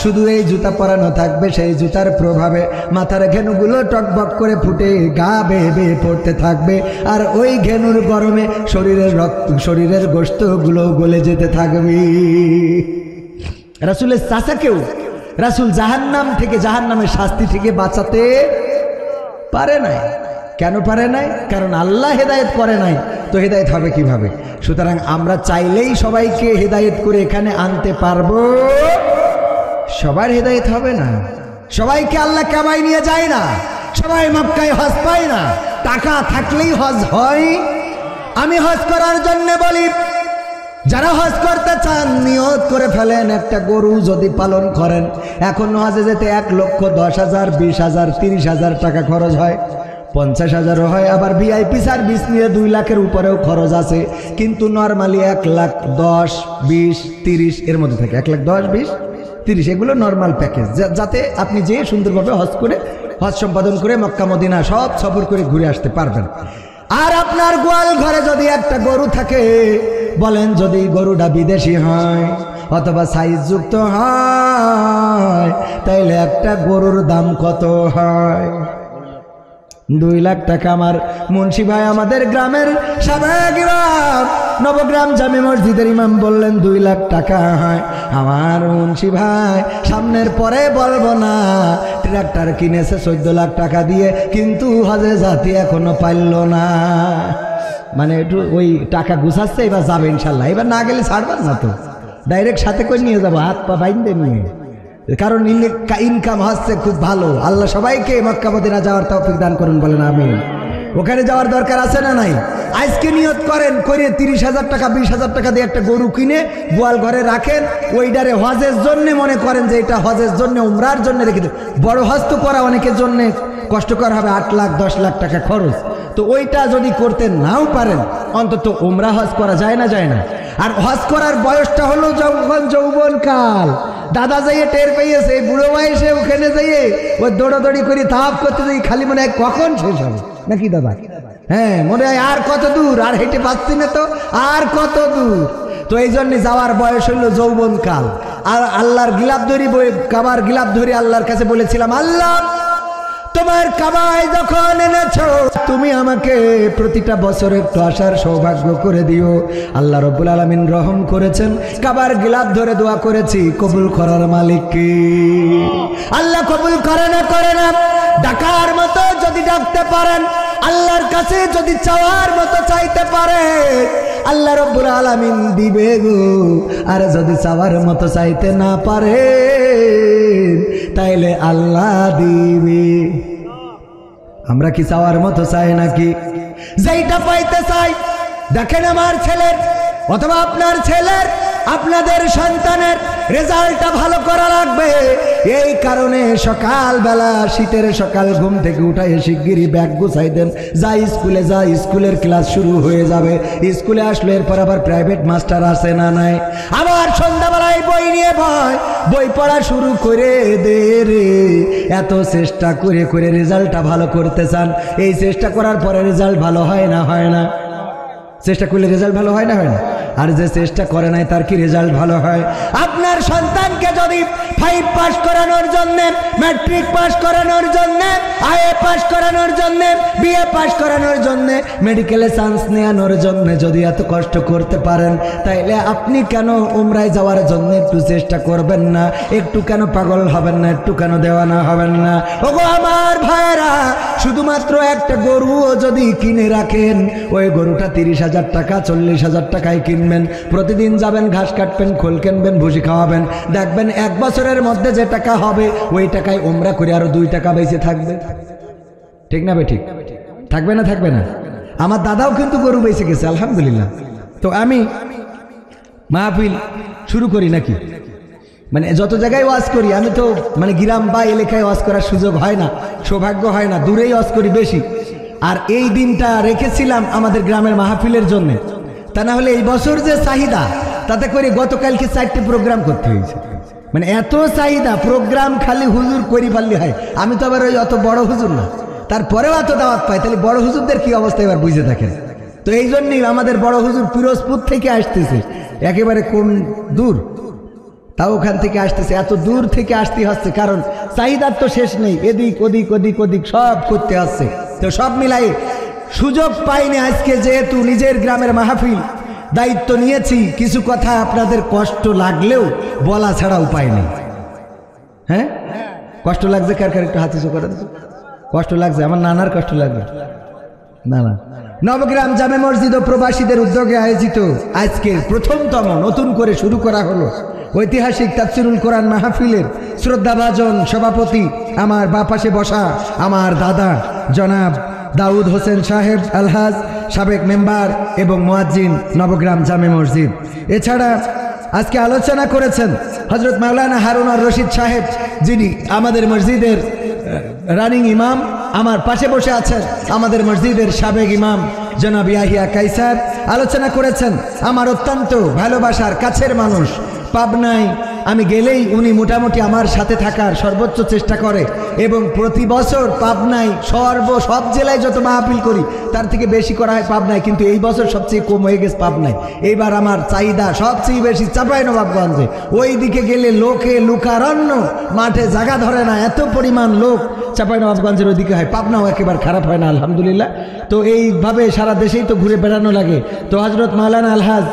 শুধু এই জুতা পরানো থাকবে, সেই জুতার প্রভাবে মাথার ঘেনুগুলো টকবক করে ফুটে গা বেয়ে বেয়ে পড়তে থাকবে, আর ওই ঘেনুর গরমে শরীরের রক্ত, শরীরের গোশতগুলো গলে যেতে থাকবে। রাসূলের চাচাকেও রাসূল জাহান্নাম থেকে, জাহান্নামের শাস্তি থেকে বাঁচাতে পারে নাই। কেন পারে নাই? কারণ আল্লাহ হেদায়েত করে নাই, তো হেদায়েত হবে কিভাবে? সুতরাং আমরা চাইলেই সবাইকে হেদায়েত করে এখানে আনতে পারবো, সবার হেদায়েত হবে না। সবাইকে আল্লাহ কাবায় নিয়ে যায় না, সবাই মক্কায় হজ পায় না। টাকা থাকলেই হজ হয়। আমি হজ করার জন্য বলি, যারা হজ করতে চান নিয়ত করে ফেলেন, একটা গরু যদি পালন করেন, এখন হজে যেতে 1,10,000, 20,000, 30,000 টাকা খরচ হয়, 50,000ও হয়, আবার ভিআইপি সার্ভিস নিয়ে 2 লাখের উপরেও খরচ আছে। কিন্তু নর্মালি 1,10,000, 20, 30 এর মধ্যে থাকে। 1,10,000, 20, 30 এগুলো নর্মাল প্যাকেজ, যাতে আপনি যে সুন্দরভাবে হজ করে, হজ সম্পাদন করে মক্কা মদিনা সব সফর করে ঘুরে আসতে পারবেন। আর আপনার গোয়াল ঘরে যদি একটা গরু থাকে, বলেন যদি গরুটা বিদেশি হয় অথবা সাইজ যুক্ত হয়, তাইলে একটা গরুর দাম কত হয়? 2 লাখ টাকা। আমার মুন্সি ভাই আমাদের গ্রামের সাবেক ইমাম, নবগ্রাম জামে মসজিদের ইমাম বললেন 2 লাখ টাকা হয়। আমার মুন্সি ভাই সামনের পরে বলবো না, ট্রাক্টর কিনেছে 14 লাখ টাকা দিয়ে, কিন্তু হজে জাতি এখনো পাইল না। মানে একটু ওই টাকা গুছাচ্ছে, এবার যাবে ইনশাল্লাহ। এবার না গেলে ছাড়বেন না তো, ডাইরেক্ট সাথে করে নিয়ে যাবো, হাত পা বাইন্দে নিয়ে। কারণ ইনকাম হচ্ছে খুব ভালো। আল্লাহ সবাইকে মক্কা মদিনা যাওয়ার তৌফিক দান করুন, বলেন আমিন। ওখানে যাওয়ার দরকার আছে না নাই? আজকে নিয়ত করেন, করে 30,000 টাকা 20,000 টাকা দিয়ে একটা গরু কিনে গোয়াল ঘরে রাখেন, ওইটারে হজের জন্য মনে করেন যে এটা হজের জন্য, উমরার জন্য রেখে দেন। বড় হজ তো করা অনেকের জন্য কষ্টকর হবে, 8 লাখ 10 লাখ টাকা খরচ। তো ওইটা যদি করতে নাও পারেন, অন্তত উমরা হজ করা যায় না? যায় না। আর হজ করার বয়সটা হলো যখন যৌবনকাল। দাদা যাইয়ে টের পেয়েছে, বুড়ো বয়সে ওখানে যাইয়ে ওই দৌড়াদৌড়ি করে তাপ করতে যাই, খালি মনে হয় কখন শেষ হবে, নাকি দাদা? হ্যাঁ, মনে হয় আর কত দূর, আর হেঁটে পাচ্ছি না তো, আর কত দূর। তো এই জন্য যাওয়ার বয়স হলো যৌবনকাল। আর আল্লাহর গিলাপ ধরি, কাবার গিলাপ ধরি আল্লাহর কাছে বলেছিলাম, আল্লাহ তোমার কাবায় যখন এনেছো, তুমি আমাকে প্রতিটা বছর একটু আসার সৌভাগ্য করে দিও। আল্লাহ রব্বুল আলামিন রহম করেছেন, কাবার গিলাপ ধরে দোয়া করেছি, কবুল করার মালিক কি? আল্লাহ কবুল করে না, করে না। ডাকার মতো যদি ডাকতে পারেন, আল্লাহর কাছে যদি চাওয়ার মতো চাইতে পারে, আল্লাহ রব্বুল আলামিন দিবে গো। আর যদি চাওয়ার মতো চাইতে না পারে, তাইলে আল্লাহ দিবে। আমরা কি চাওয়ার মতো চাই নাকি? যেইটা পাইতে চাই, দেখেন আমার ছেলের অথবা আপনার ছেলের, আপনাদের সন্তানের রেজাল্টটা ভালো করা লাগবে। এই কারণে সকালবেলা, শীতের সকাল ঘুম থেকে উঠাই শিগগিরই ব্যাগ গুছাই দেন, যা স্কুলে যা, স্কুলের ক্লাস শুরু হয়ে যাবে। স্কুলে আসলে এরপর আবার প্রাইভেট মাস্টার আছে না নাই? আবার সন্ধ্যাবেলায় বই নিয়ে বই পড়া শুরু করে দে রে। এত চেষ্টা করে করে রেজাল্টটা ভালো করতে চান, এই চেষ্টা করার পরে রেজাল্ট ভালো হয় না? হয় না? চেষ্টা করলে রেজাল্ট ভালো হয় না? হয় না? আর যে চেষ্টা করে নাই তার কি রেজাল্ট ভালো হয়? আপনার সন্তানকে যদি 5 পাস করানোর জন্য, ম্যাট্রিক পাস করানোর জন্য, আইএ পাস করানোর জন্য, বিএ পাস করানোর জন্য, মেডিকেলে চান্স নেওয়ানোর জন্য যদি এত কষ্ট করতে পারেন, তাইলে আপনি কেন উমরায় যাওয়ার জন্য একটু চেষ্টা করবেন না? একটু কেন পাগল হবেন না? একটু কেন দেওয়ানা হবেন না? ওগো আমার ভাইরা, শুধুমাত্র একটা গরুও যদি কিনে রাখেন, ওই গরুটা 30,000 টাকা 40,000 টাকায় কিনবেন, প্রতিদিন যাবেন, ঘাস কাটবেন, খোল কিনবেন, ভুসি খাওয়াবেন, দেখবেন 1 বছরের মধ্যে যে টাকা হবে, ওই টাকায় উমরা করে আরো 2 টাকা বেঁচে থাকবে। ঠিক না ভাই? ঠিক থাকবে না? থাকবে না? আমার দাদাও কিন্তু গরু বেঁচে গেছে, আলহামদুলিল্লাহ। তো আমি মাহফিল শুরু করি নাকি, মানে যত জায়গায় ওয়াজ করি, আমি তো মানে গ্রাম বা এলাকায় ওয়াজ করার সুযোগ হয় না, সৌভাগ্য হয় না, দূরেই ওয়াজ করি বেশি। আর এই দিনটা রেখেছিলাম আমাদের গ্রামের মাহফিলের জন্য, তা না হলে এই বছর যে চাহিদা, তাতে করে গতকালকে 4টে প্রোগ্রাম করতে হয়েছে। মানে এত চাহিদা, প্রোগ্রাম খালি হুজুর করি পারলে হয়। আমি তো আবার ওই অত বড় হুজুর না, তারপরেও এত দাওয়াত পায়, তাহলে বড় হুজুরদের কি অবস্থা এবার বুঝে দেখেন। তো এই জন্যই আমাদের বড় হুজুর পিরোজপুর থেকে আসতেছে, একেবারে কোন দূর, তাও ওখান থেকে আসতেছে, এত দূর থেকে আসতে হচ্ছে, কারণ চাহিদার তো শেষ নেই, এদিক ওদিক ওদিক ওদিক সব করতে আসছে। তো সব মিলাই সুযোগ পাইনি আজকে, যেহেতু নিজের গ্রামের মাহফিল দায়িত্ব নিয়েছি, কিছু কথা আপনাদের কষ্ট লাগলেও বলা ছাড়া উপায় নেই। হ্যাঁ, কষ্ট লাগছে কার কার একটু হাতে করে দিন। কষ্ট লাগছে, আমার নানার কষ্ট লাগবে। না না, নবগ্রাম জামে মসজিদ ও প্রবাসীদের উদ্যোগে আয়োজিত আজকের প্রথমতম নতুন করে শুরু করা হলো ঐতিহাসিক তাফসিরুল কোরআন মাহফিলের শ্রদ্ধাভাজন সভাপতি আমার বাঁ পাশে বসা আমার দাদা জনাব দাউদ হোসেন সাহেব আলহাজ, সাবেক মেম্বার এবং মুয়াজ্জিন নবগ্রাম জামে মসজিদ। এছাড়া আজকে আলোচনা করেছেন হযরত মাওলানা হারুন আর রশিদ সাহেব, যিনি আমাদের মসজিদের রানিং ইমাম। আমার পাশে বসে আছেন আমাদের মসজিদের সাবেক ইমাম জনাব ইয়াহিয়া কাইসার। আলোচনা করেছেন আমার অত্যন্ত ভালোবাসার কাছের মানুষ, পাবনায় আমি গেলেই উনি মোটামুটি আমার সাথে থাকার সর্বোচ্চ চেষ্টা করে, এবং প্রতি বছর পাবনায় সব জেলায় যত মাহফিল করি তার থেকে বেশি করা হয় পাবনায়, কিন্তু এই বছর সবচেয়ে কম হয়ে গেছে পাবনায়। এইবার আমার চাহিদা সবচেয়ে বেশি চাঁপাইনবাবগঞ্জে, ওই দিকে গেলে লোকে লুকারণ্য, মাঠে জায়গা ধরে না, এত পরিমাণ লোক চাঁপাইনবাবগঞ্জের ওইদিকে হয়। পাবনাও একেবারে খারাপ হয় না আলহামদুলিল্লাহ। তো এইভাবে সারা দেশেই তো ঘুরে বেড়ানো লাগে। তো হযরত মাওলানা আলহাজ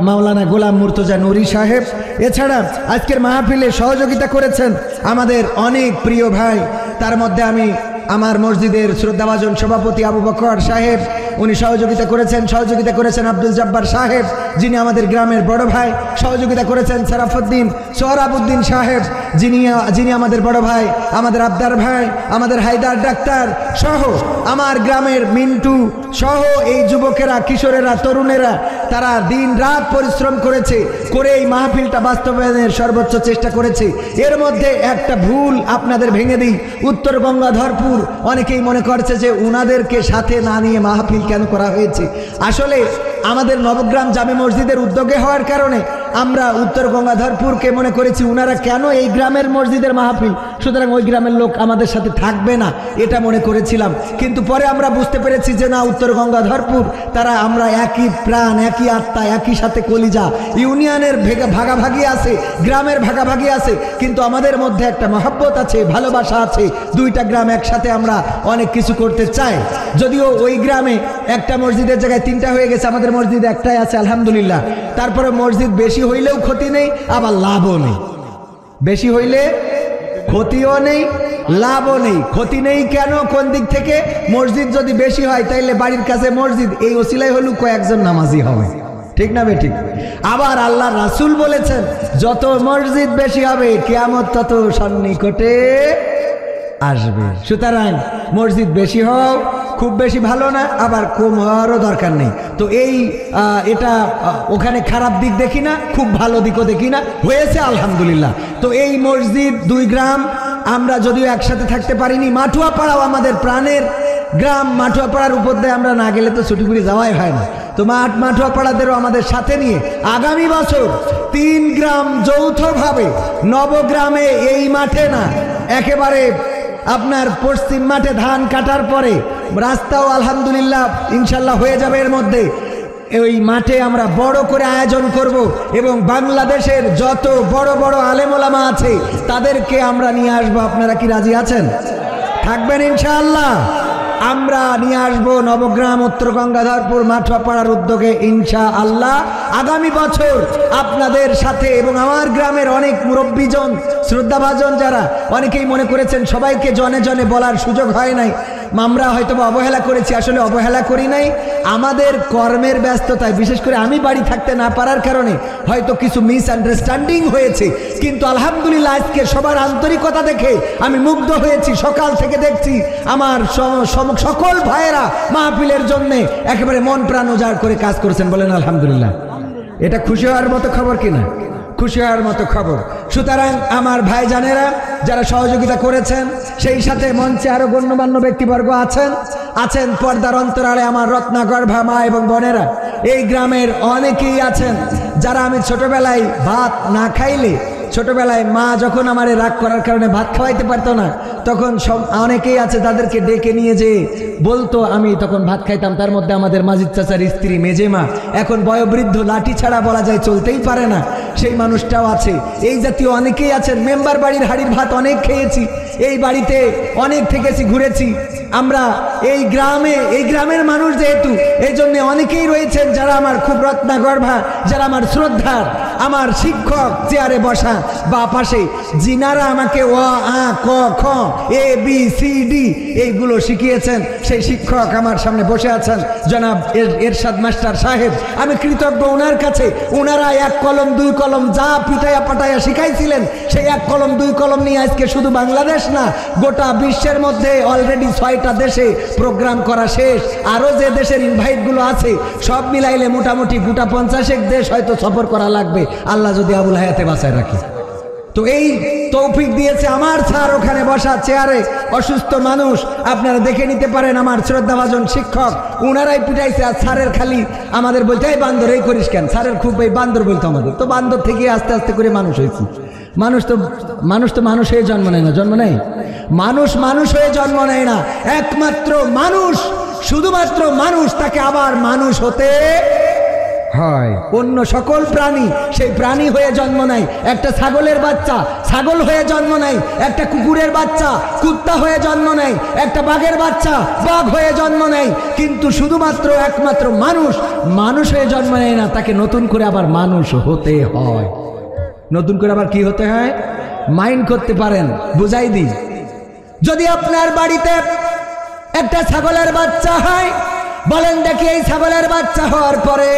মাওলানা গোলাম মুর্তজা নুরি সাহেব, এছাড়া আজকের মাহফিলে সহযোগিতা করেছেন আমাদের অনেক প্রিয় ভাই। তার মধ্যে আমি আমার মসজিদের শ্রদ্ধাভাজন সভাপতি আবু বকর সাহেব, উনি সহযোগিতা করেছেন আব্দুল জব্বার সাহেব, যিনি আমাদের গ্রামের বড় ভাই। সহযোগিতা করেছেন সারাফুদ্দিন সোহরাবুদ্দিন সাহেব, যিনি আমাদের বড় ভাই, আমাদের আবদার ভাই, আমাদের হায়দার ডাক্তার সহ আমার গ্রামের মিন্টু সহ এই যুবকেরা, কিশোরেরা, তরুণেরা, তারা দিন রাত পরিশ্রম করেছে, করে এই মাহফিলটা বাস্তবায়নের সর্বোচ্চ চেষ্টা করেছে। এর মধ্যে একটা ভুল আপনাদের ভেঙে দিই, উত্তর গঙ্গাধরপুর অনেকেই মনে করছে যে উনাদেরকে সাথে না নিয়ে মাহফিল কেন করা হয়েছে। আসলে আমাদের নবগ্রাম জামে মসজিদের উদ্যোগে হওয়ার কারণে আমরা উত্তর গঙ্গাধরপুরকে মনে করেছি উনারা কেন এই গ্রামের মসজিদের মাহফিল, সুতরাং ওই গ্রামের লোক আমাদের সাথে থাকবে না, এটা মনে করেছিলাম। কিন্তু পরে আমরা বুঝতে পেরেছি যে না, উত্তর গঙ্গাধরপুর তারা আমরা একই প্রাণ, একই আত্মা, একই সাথে কলিজা। ইউনিয়নের ভাগাভাগি আছে, গ্রামের ভাগাভাগি আছে, কিন্তু আমাদের মধ্যে একটা মহব্বত আছে, ভালোবাসা আছে। দুইটা গ্রাম একসাথে আমরা অনেক কিছু করতে চাই। যদিও ওই গ্রামে একটা মসজিদের জায়গায় তিনটা হয়ে গেছে, আমাদের মসজিদ একটাই আছে আলহামদুলিল্লাহ। তারপরে মসজিদ বেশি হইলেও ক্ষতি নেই, আবার লাভও নেই। বেশি হইলে ক্ষতিও নেই, লাভও নেই। ক্ষতি নেই কেন, কোন দিক থেকে? মসজিদ যদি বেশি হয় তাইলে বাড়ির কাছে মসজিদ, এই ওসিলাই হলো কয়েকজন নামাজি হবে, ঠিক না বেঠিক? আবার আল্লাহ রাসূল বলেছেন যত মসজিদ বেশি হবে কিয়ামত তত সন্নিকটে আসবে। সুতরাং মসজিদ বেশি হও, খুব বেশি ভালো না, আবার কম হওয়ারও দরকার নেই। তো এটা ওখানে খারাপ দিক দেখি না, খুব ভালো দিকও দেখি না, হয়েছে আলহামদুলিল্লাহ। তো এই মসজিদ দুই গ্রাম আমরা যদিও একসাথে থাকতে পারিনি, মাঠুয়াপাড়াও আমাদের প্রাণের গ্রাম, মাঠুয়াপাড়ার উপর দিয়ে আমরা না গেলে তো ছুটিপুরি যাওয়াই হয় না। তো মাঠুয়াপাড়াদেরও আমাদের সাথে নিয়ে আগামী বছর 3 গ্রাম যৌথভাবে নবগ্রামে, এই মাঠে না, একেবারে আপনার পশ্চিম মাঠে ধান কাটার পরে রাস্তাও আলহামদুলিল্লাহ ইনশাল্লাহ হয়ে যাবে, এর মধ্যে ওই মাঠে আমরা বড় করে আয়োজন করব, এবং বাংলাদেশের যত বড় বড় আলেম ওলামা আছে তাদেরকে আমরা নিয়ে আসবো। আপনারা কি রাজি আছেন? থাকবেন ইনশাআল্লাহ? আমরা নিয়ে আসবো নবগ্রাম উত্তর গঙ্গাধরপুর মাঠুয়াপাড়ার উদ্যোগে ইনশাআল্লাহ আগামী বছর আপনাদের সাথে। এবং আমার গ্রামের অনেক মুরব্বীজন, শ্রদ্ধাভাজন যারা, অনেকেই মনে করেছেন সবাইকে জনে জনে বলার সুযোগ হয় নাই, আমরা হয়তো অবহেলা করেছি। আসলে অবহেলা করি নাই, আমাদের কর্মের ব্যস্ততায়, বিশেষ করে আমি বাড়ি থাকতে না পারার কারণে হয়তো কিছু মিসআন্ডারস্ট্যান্ডিং হয়েছে। কিন্তু আলহামদুলিল্লাহ আজকে সবার আন্তরিকতা দেখে আমি মুগ্ধ হয়েছি। সকাল থেকে দেখছি আমার সকল ভাইয়েরা মাহফিলের জন্য একেবারে মন প্রাণ উজাড় করে কাজ করেছেন, বলেন আলহামদুলিল্লাহ। এটা খুশি হওয়ার মতো খবর কিনা? খুশি হওয়ার মতো খবর। সুতরাং আমার ভাইজানেরা যারা সহযোগিতা করেছেন, সেই সাথে মঞ্চে আরো গণ্যমান্য ব্যক্তিবর্গ আছেন পর্দার অন্তরালে আমার রত্নাগর্ভা মা এবং বোনেরা, এই গ্রামের অনেকেই আছেন যারা আমি ছোটবেলায় ভাত না খাইলে ছোটবেলায় মা যখন আমারে রাগ করার কারণে ভাত খাওয়াইতে পারতো না, তখন অনেকেই আছে তাদেরকে ডেকে নিয়ে যে বলতো, আমি তখন ভাত খাইতাম। তার মধ্যে আমাদের মাজিদ চাচার স্ত্রী মেজে মা, এখন বয়োবৃদ্ধ, লাঠি ছাড়া বলা যায় চলতেই পারে না, সেই মানুষটাও আছে। এই জাতীয় অনেকেই আছেন। মেম্বার বাড়ির হাড়ির ভাত অনেক খেয়েছি, এই বাড়িতে অনেক থেকেছি, ঘুরেছি আমরা। এই গ্রামের মানুষ যেহেতু, এই জন্য অনেকেই রয়েছেন যারা আমার খুব রত্নাগর্ভা, যারা আমার শ্রদ্ধার, আমার শিক্ষক চেয়ারে বসা বা পাশে, যিনারা আমাকে অ আ ক খ এ বি সি ডি এইগুলো শিখিয়েছেন, সেই শিক্ষক আমার সামনে বসে আছেন, জনাব এরশাদ মাস্টার সাহেব। আমি কৃতজ্ঞ ওনার কাছে। ওনারা 1 কলম 2 কলম যা পিটাইয়া পাটাইয়া শিখাইছিলেন, সেই 1 কলম 2 কলম নিয়ে আজকে শুধু বাংলাদেশ না, গোটা বিশ্বের মধ্যে অলরেডি 6টা দেশে প্রোগ্রাম করা শেষ। আরও যে দেশের ইনভাইটগুলো আছে সব মিলাইলে মোটামুটি গোটা 50 দেশ হয়তো সফর করা লাগবে, আল্লাহ যদি আবুল হায়াতে বাঁচায় রাখে। তো এই তৌফিক দিয়েছে আমার স্যার, ওখানে বসা চেয়ারে অসুস্থ মানুষ, আপনারা দেখে নিতে পারেন। আমার শ্রদ্ধাভাজন শিক্ষক, ওনারাই পিটাইছে। আর স্যারের খালি আমাদের বলতে, এই বান্দর এই করিস কেন, স্যারের খুব এই বান্দর বলতো আমাদের। তো বান্দর থেকে আস্তে আস্তে করে মানুষ হয়েছি। মানুষ হয়ে জন্ম নেয় না, জন্ম নেয় মানুষ হয়ে জন্ম নেয় না। একমাত্র মানুষ, শুধুমাত্র মানুষ, তাকে আবার মানুষ হতে হয়। অন্য সকল প্রাণী সেই প্রাণী হয়ে জন্ম নেয়। একটা ছাগলের বাচ্চা ছাগল হয়ে জন্ম নেয়, একটা কুকুরের বাচ্চা কুত্তা হয়ে জন্ম নেয়, একটা বাঘের বাচ্চা বাঘ হয়ে জন্ম নেয়। কিন্তু শুধুমাত্র একমাত্র মানুষ হয়ে জন্ম নেয় না, তাকে নতুন করে আবার মানুষ হতে হয়। নতুন করে আবার কি হতে হয়? মাইন্ড করতে পারেন, বুঝাই দিই। যদি আপনার বাড়িতে একটা ছাগলের বাচ্চা হয়, বলেন দেখি, এই ছাগলের বাচ্চা হওয়ার পরে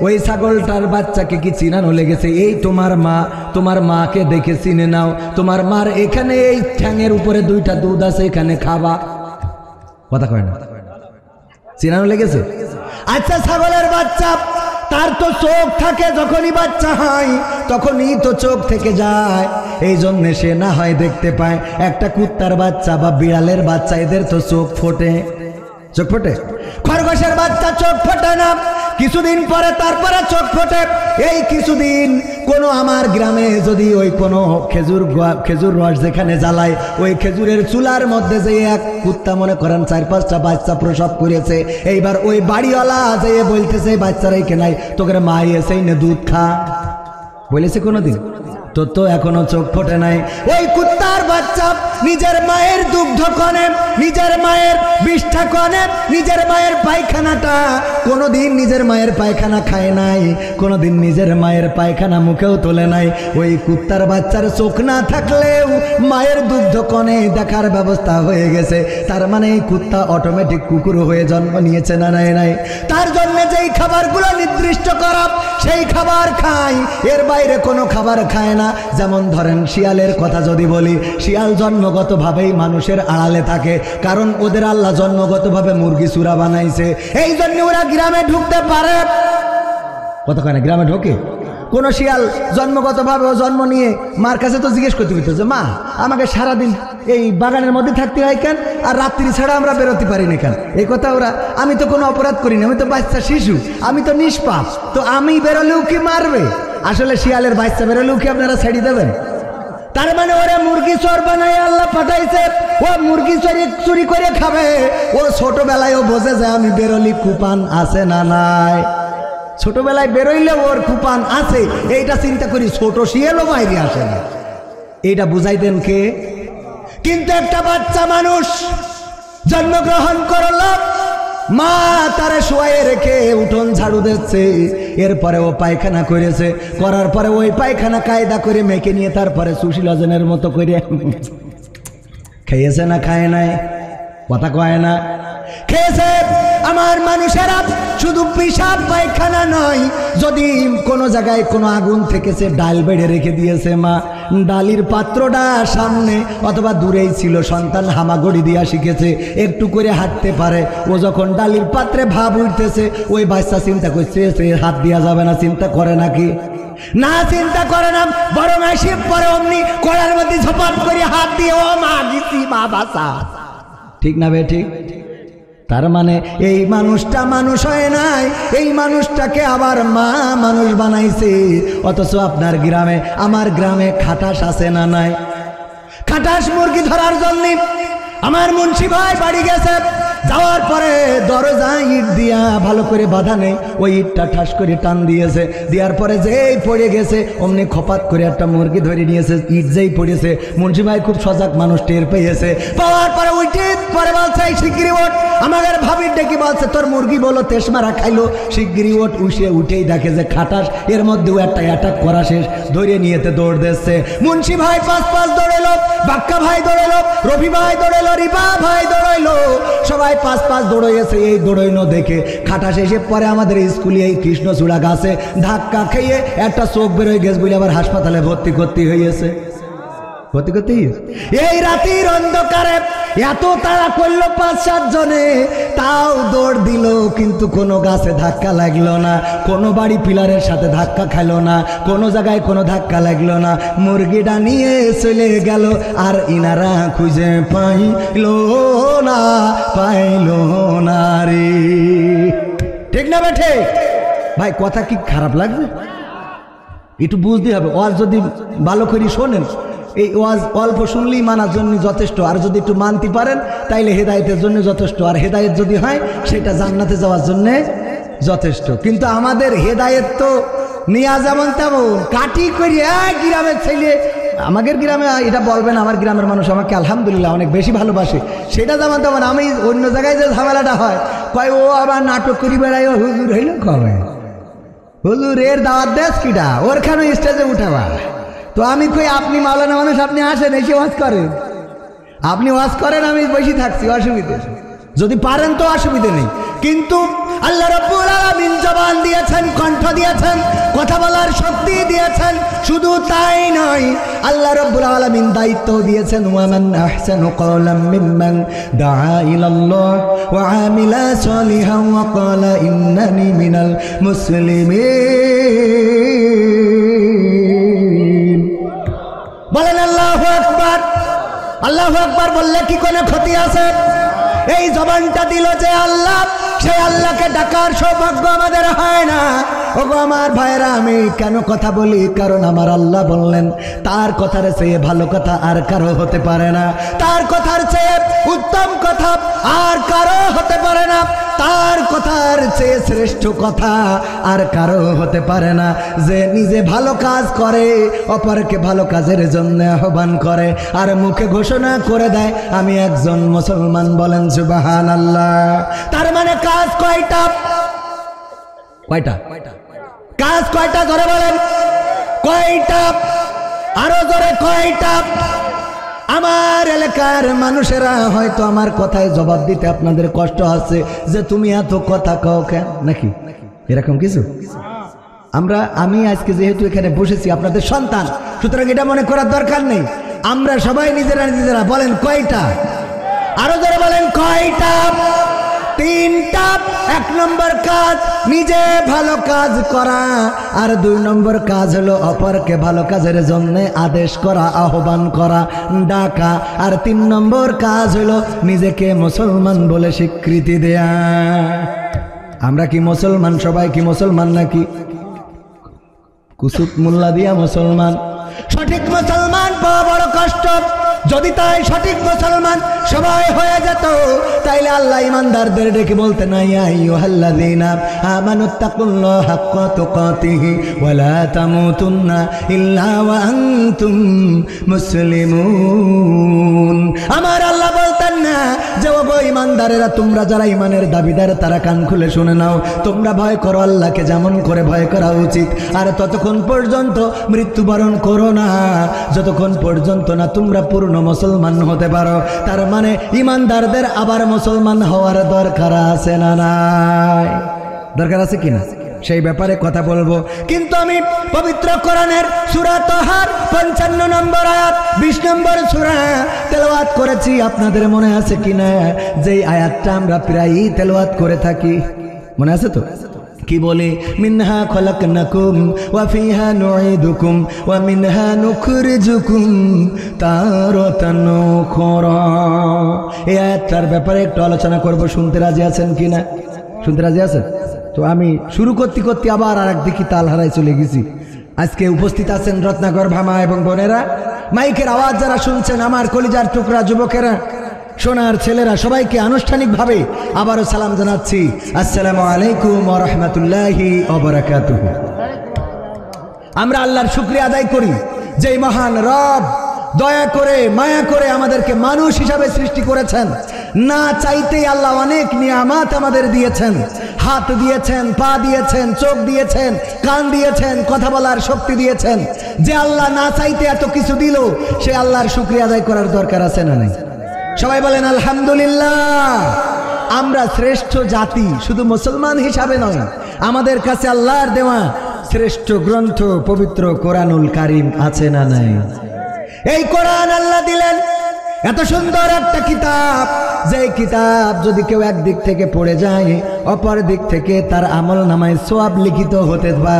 ওই ছাগলটার বাচ্চাকে কি চিনানো লেগেছে? এই তোমার মাকে দেখে চিনে নাও, তোমার মার এখানে এই ঠ্যাঙের উপরে 2টা দুধ আছে, এখানে খাবা। কথা কয় না? চিনানো লেগেছে? আচ্ছা, ছাগলের বাচ্চা, তার তো চোখ থাকে, যখনই বাচ্চা হয় তখনই তো চোখ থেকে যায়, এই জন্য সে না হয় দেখতে পায়। একটা কুত্তার বাচ্চা বা বিড়ালের বাচ্চা, এদের তো চোখ ফোটে। খরগোশের বাচ্চা চোখ ফোটে না, কিছুদিন পরে তারপরে চোখ ফোটে। এই কিছুদিন কোনো আমার গ্রামে যদি ওই কোনো খেজুর রস যেখানে জ্বালায়, ওই খেজুরের চুলার মধ্যে যে এক কুত্তা, মনে করেন 4-5টা বাচ্চা প্রসব করেছে, এইবার ওই বাড়িওয়ালা যে বলতেছে, বাচ্চারাই কেনাই তোকে মা এসেই নে দুধ খা, বলেছে কোনোদিন? তো এখনো চোখ ফোটে নাই। ওই কুত্তার বাচ্চা নিজের মায়ের দুগ্ধ কনে, নিজের মায়ের বিষ্ঠা কনে, নিজের মায়ের পায়খানাটা কোনোদিন নিজের মায়ের পায়খানা খায় নাই, কোনোদিন নিজের মায়ের পায়খানা মুখেও তোলে নাই। ওই কুত্তার বাচ্চার চোখ না থাকলেও মায়ের দুগ্ধ কনে দেখার ব্যবস্থা হয়ে গেছে। তার মানে এই কুত্তা অটোমেটিক কুকুর হয়ে জন্ম নিয়েছে না নাই? তার জন্য যেই খাবারগুলো নির্দিষ্ট করা, সেই খাবার খায়, এর বাইরে কোনো খাবার খায় না। যেমন ধরেন শিয়ালের কথা যদি বলি, শিয়াল জন্মগতভাবেই মানুষের আড়ালে থাকে, কারণ ওদের আল্লাহ জন্মগতভাবে মুরগি চূড়া বানাইছে, এই জন্য ওরা গ্রামে ঢুকতে পারে। কথা কয় না? গ্রামে ঢোকে কোন শিয়াল জন্মগতভাবে জন্ম নিয়ে মার কাছে তো জিজ্ঞেস করতে হইতো যে, মা আমাকে সারাদিন এই বাগানের মধ্যে থাকতে হয় কেন, আর রাত্রি ছাড়া আমরা বেরোতে পারি না কেন? এই কথা ওরা, আমি তো কোনো অপরাধ করিনি, আমি তো বাচ্চা শিশু, আমি তো নিষ্পাপ, তো আমি বেরোলেও কি মারবে? আসলে শিয়ালের বাচ্চা বেরোলেও কি আপনারা ছেড়ে দেবেন? তার মানে ওরা মুরগি চোর বানায় আল্লাহ পাঠাইছে, ও মুরগি চুরি করে খাবে। ও ছোটবেলায় ও বোঝে যে আমি বেরোলি কুপান আছে না নাই, ছোটবেলায় বেরোইলে ওর কুপান আছে, এইটা চিন্তা করি। ছোট শিয়ালও বাইরে আসে না, এইটা বুঝাইতেন কে? কিন্তু একটা বাচ্চা মানুষ জন্মগ্রহণ করল, মা তারে শোয়ায়ে রেখে উঠোন ঝাড়ু দিচ্ছে, এরপরে ও পায়খানা করেছে, করার পরে ওই পায়খানা কায়দা করে মেখে নিয়ে তারপরে সুশীলজনের মতো করে খেয়েছে না খায় নাই? কথা কয় না? খেয়েছে। আমার মানুষেরা শুধু পেশাব পায়খানা নয়, যদি কোনো জায়গায় কোনো আগুন থেকেছে, ডাল বেড়ে রেখে দিয়েছে মা, ডালির পাত্রটা সামনে অথবা দূরেই ছিল, সন্তান হামাগুড়ি দিয়া শিখেছে, একটু করে হাঁটতে পারে, ও যখন ডালির পাত্রে ভাব উঠতেছে, ওই বাচ্চা চিন্তা করছে হাত দেওয়া যাবে না, চিন্তা করে নাকি? না, চিন্তা করে না, বরং আসি পরে অমনি কড়ার মধ্যে ঝপাট করে হাত দিয়ে, ও মা গেছি, মা বাঁচা। ঠিক না বে ঠিক? তার মানে এই মানুষটা মানুষ হয় নাই, এই মানুষটাকে আবার মা মানুষ বানাইছে। অথচ আপনার গ্রামে, আমার গ্রামে খাটাস আছে না নাই? খাটাস মুরগি ধরার জন্য আমার মুন্সি ভাই বাড়ি গেছে, যাওয়ার পরে দরজায় ইট দিয়া ভালো করে বাঁধা নেই, ওই ইটটা ঠাস করে টান দিয়েছে, দেওয়ার পরে যেই পড়ে গেছে অমনি খপাত করে একটা মুরগি ধরে নিয়েছে। ইট যেই পড়েছে মুন্সি ভাই খুব সজাগ মানুষ, টের পেয়েছে। পাওয়ার পরে উঠে পরে বলছে শিগগিরি ওঠ, আমাদের ভাবির ডেকে বলছে তোর মুরগি বলো তেসমারা খাইলো, শিগগিরি ওঠ। উঠেই দেখে যে খাটাস, এর মধ্যেও একটা অ্যাটাক করা শেষ, ধরে নিয়েতে দৌড় দিচ্ছে। মুন্সি ভাই পাঁচ দৌড়েলো, বাক্কা ভাই দৌড়েলো, রবি ভাই দৌড়েলো, রিপা ভাই দৌড়াইলো, সবাই পাঁচ দৌড়াইছে। এই দৌড়াইনো দেখে খাটাস এসে পরে আমাদের স্কুলে এই কৃষ্ণচূড়া গাছে ধাক্কা খেয়ে একটা চোখ বেরোয় গেছে বলে আবার হাসপাতালে ভর্তি করতে হয়েছে। এই রাতের অন্ধকারে এত তাড়া করলো 5-7 জনে, তাও দৌড় দিল, কিন্তু কোনো গাছে ধাক্কা লাগলো না, কোনো বাড়ি পিলারের সাথে ধাক্কা খাইলো না, কোনো জায়গায় কোনো ধাক্কা লাগলো না। মুরগিটা নিয়ে চলে গেল, আর ইনারা খুঁজে পাইলো না রে। ঠিক না বেঠে ভাই? কথা কি খারাপ লাগবে? একটু বুঝতে হবে। ওয়াজ যদি ভালো করে শোনেন, এই ওয়াজ অল্প শুনলেই মানার জন্য যথেষ্ট, আর যদি একটু মানতে পারেন তাইলে হেদায়েতের জন্য যথেষ্ট, আর হেদায়েত যদি হয় সেটা জান্নাতে যাওয়ার জন্য যথেষ্ট। কিন্তু আমাদের হেদায়েত তো নিয়া যেমন তেমন কাটি করি গ্রামের ছেলে। আমাদের গ্রামে এটা বলবেন, আমার গ্রামের মানুষ আমাকে আলহামদুলিল্লাহ অনেক বেশি ভালোবাসে, সেটা যেমন তেমন। আমি অন্য জায়গায় যে ঝামেলাটা হয়, কয় ও আবার নাটক করি বেড়াই, ও হুজুর হইল কবে, হুজুরের দাওয়াত দেশ কিটা, ওরখানে স্টেজে উঠাবা। তো আমি কই আপনি মাওলানা মানুষ, আপনি আসেন, এসে ওয়াজ করেন, আপনি ওয়াজ করেন, আমি বসে থাকছি, অসুবিধে যদি পারেন তো অসুবিধে নেই। কিন্তু আল্লাহ রাব্বুল আলামিন জবান দিয়েছেন, কণ্ঠ দিয়েছেন, কথা বলার শক্তি দিয়েছেন। শুধু তাই নয়, আল্লাহ রাব্বুল আলামিন দায়িত্ব দিয়েছেন, ওয়ামান আহসানু ক্বাওলাম মিম্মান দাআ ইলাল্লাহ ওয়া আমিলা সালিহান ওয়া ক্বালা ইন্নানি মিনাল মুসলিমিন। বলেন আল্লাহু আকবার। আল্লাহু আকবার বললে কি কোনো ক্ষতি আছে? এই জবানটা দিল যে আল্লাহ, সেই আল্লাহকে ডাকার সৌভাগ্য আমাদের হয় না। ওগো আমার ভাইরা, আমি কেন কথা বলি? কারণ আমার আল্লাহ বললেন তার কথার চেয়ে ভালো কথা আর কারো হতে পারে না, তার কথার চেয়ে উত্তম কথা আর কারো হতে পারে না, তার কথার চেয়ে শ্রেষ্ঠ কথা আর কারো হতে পারে না। যে নিজে ভালো কাজ করে, অপরকে ভালো কাজের জন্য আহ্বান করে, আর মুখে ঘোষণা করে দেয় আমি একজন মুসলমান। বলেন সুবহানাল্লাহ। তার মানে কাজ কয়টা? কাজ কয়টা? ধরে বলেন কয়টা? আরো জোরে কয়টা? আমার এলাকার মানুষেরা হয়তো আমার কথায় জবাব দিতে আপনাদের কষ্ট আছে যে তুমি এত কথা কও কেন, নাকি এরকম কিছু? আমি আজকে যেহেতু এখানে বসেছি আপনাদের সন্তান, সুতরাং এটা মনে করার দরকার নেই। আমরা সবাই নিজেরা বলেন কয়টা? আরো জোরে বলেন কয়টা? 3টা। 1 নম্বর কাজ নিজে ভালো কাজ করা, আর 2 নম্বর কাজ হলো অপরকে ভালো কাজের জন্য আদেশ করা, আহ্বান করা, ডাকা, আর 3 নম্বর কাজ হলো নিজেকে মুসলমান বলে স্বীকৃতি দেয়া। আমরা কি মুসলমান? সবাই কি মুসলমান নাকি কুসুত মোল্লা দিয়া মুসলমান? সঠিক মুসলমান পাওয়া বড় কষ্ট। যদি তাই সঠিক মুসলমান সবাই হয়ে যেত, তাইলে আল্লাহ ইমানদারদের ডেকে বলতে না, ইয়া আইয়ুহাল্লাযীনা আমানুত্তাকুল্লাহা হাক্কা তুকাতিহি ওয়া লা তামুতুন্না ইল্লা ওয়া আনতুম মুসলিমুন। আমার আল্লাহ বলতেন না যে ওগো ইমানদারেরা, তোমরা যারা ইমানের দাবিদার তারা কান খুলে শুনে নাও, তোমরা ভয় করো আল্লাহকে যেমন করে ভয় করা উচিত, আর ততক্ষণ পর্যন্ত মৃত্যুবরণ করো না যতক্ষণ পর্যন্ত না তোমরা পূর্ণ মুসলমান হতে পারো। তার মানে ইমানদারদের আবার মুসলমান হওয়ার দরকার আছে না নাই? দরকার আছে কিনা সেই ব্যাপারে কথা বলবো। কিন্তু আমি পবিত্র কোরআনের সূরা তাহার 55 নম্বর আয়াত 20 নম্বর সূরা তেলাওয়াত করেছি। আপনাদের মনে আছে কিনা? যেই আয়াতটা আমরা প্রায়ই তেলাওয়াত করে থাকি, মনে আছে তো? কি বলে মিনহা খলাকনাকুম ওয়া ফিহা নুঈদুকুম ওয়া মিনহা নুখরিজুকুম তারাতান উখরা। এই আয়াতটার ব্যাপারে একটু আলোচনা করব, শুনতে রাজি আছেন কিনা? শুনতে রাজি আছেন? তো আমি শুরু করতে করতে আবার আর একদিকে তাল হারাই চলে গেছি। আজকে উপস্থিত আছেন রত্নাকর ভামা এবং বোনেরা, মাইকের আওয়াজ যারা শুনছেন, আমার কলিজার টুকরা যুবকেরা, সোনার ছেলেরা, সবাইকে আনুষ্ঠানিকভাবে আবারও সালাম জানাচ্ছি। আসসালামু আলাইকুম ওয়া রাহমাতুল্লাহি ওয়া বারাকাতুহু। আমরা আল্লাহর শুকরিয়া আদায় করি যে মহান রব দয়া করে মায়া করে আমাদেরকে মানুষ হিসাবে সৃষ্টি করেছেন। না চাইতেই আল্লাহ অনেক নিয়ামত আমাদের দিয়েছেন। হাত দিয়েছেন, পা দিয়েছেন, চোখ দিয়েছেন, কান দিয়েছেন, কথা বলার শক্তি দিয়েছেন। যে আল্লাহ না চাইতে এত কিছু দিল, সে আল্লাহর শুকরিয়া আদায় করার দরকার আছে না নাই? সবাই বলেন আলহামদুলিল্লাহ। আমরা শ্রেষ্ঠ জাতি শুধু মুসলমান হিসাবে নয়, আমাদের কাছে আল্লাহর দেওয়া শ্রেষ্ঠ গ্রন্থ পবিত্র কোরআনুল কারীম আছে না নাই? এই কোরআন আল্লাহ দিলেন, এত সুন্দর একটা কিতাব, যে কিতাব যদি কেউ একদিক থেকে পড়ে যায়, অপর দিক থেকে তার আমল নামায় সওয়াব লিখিত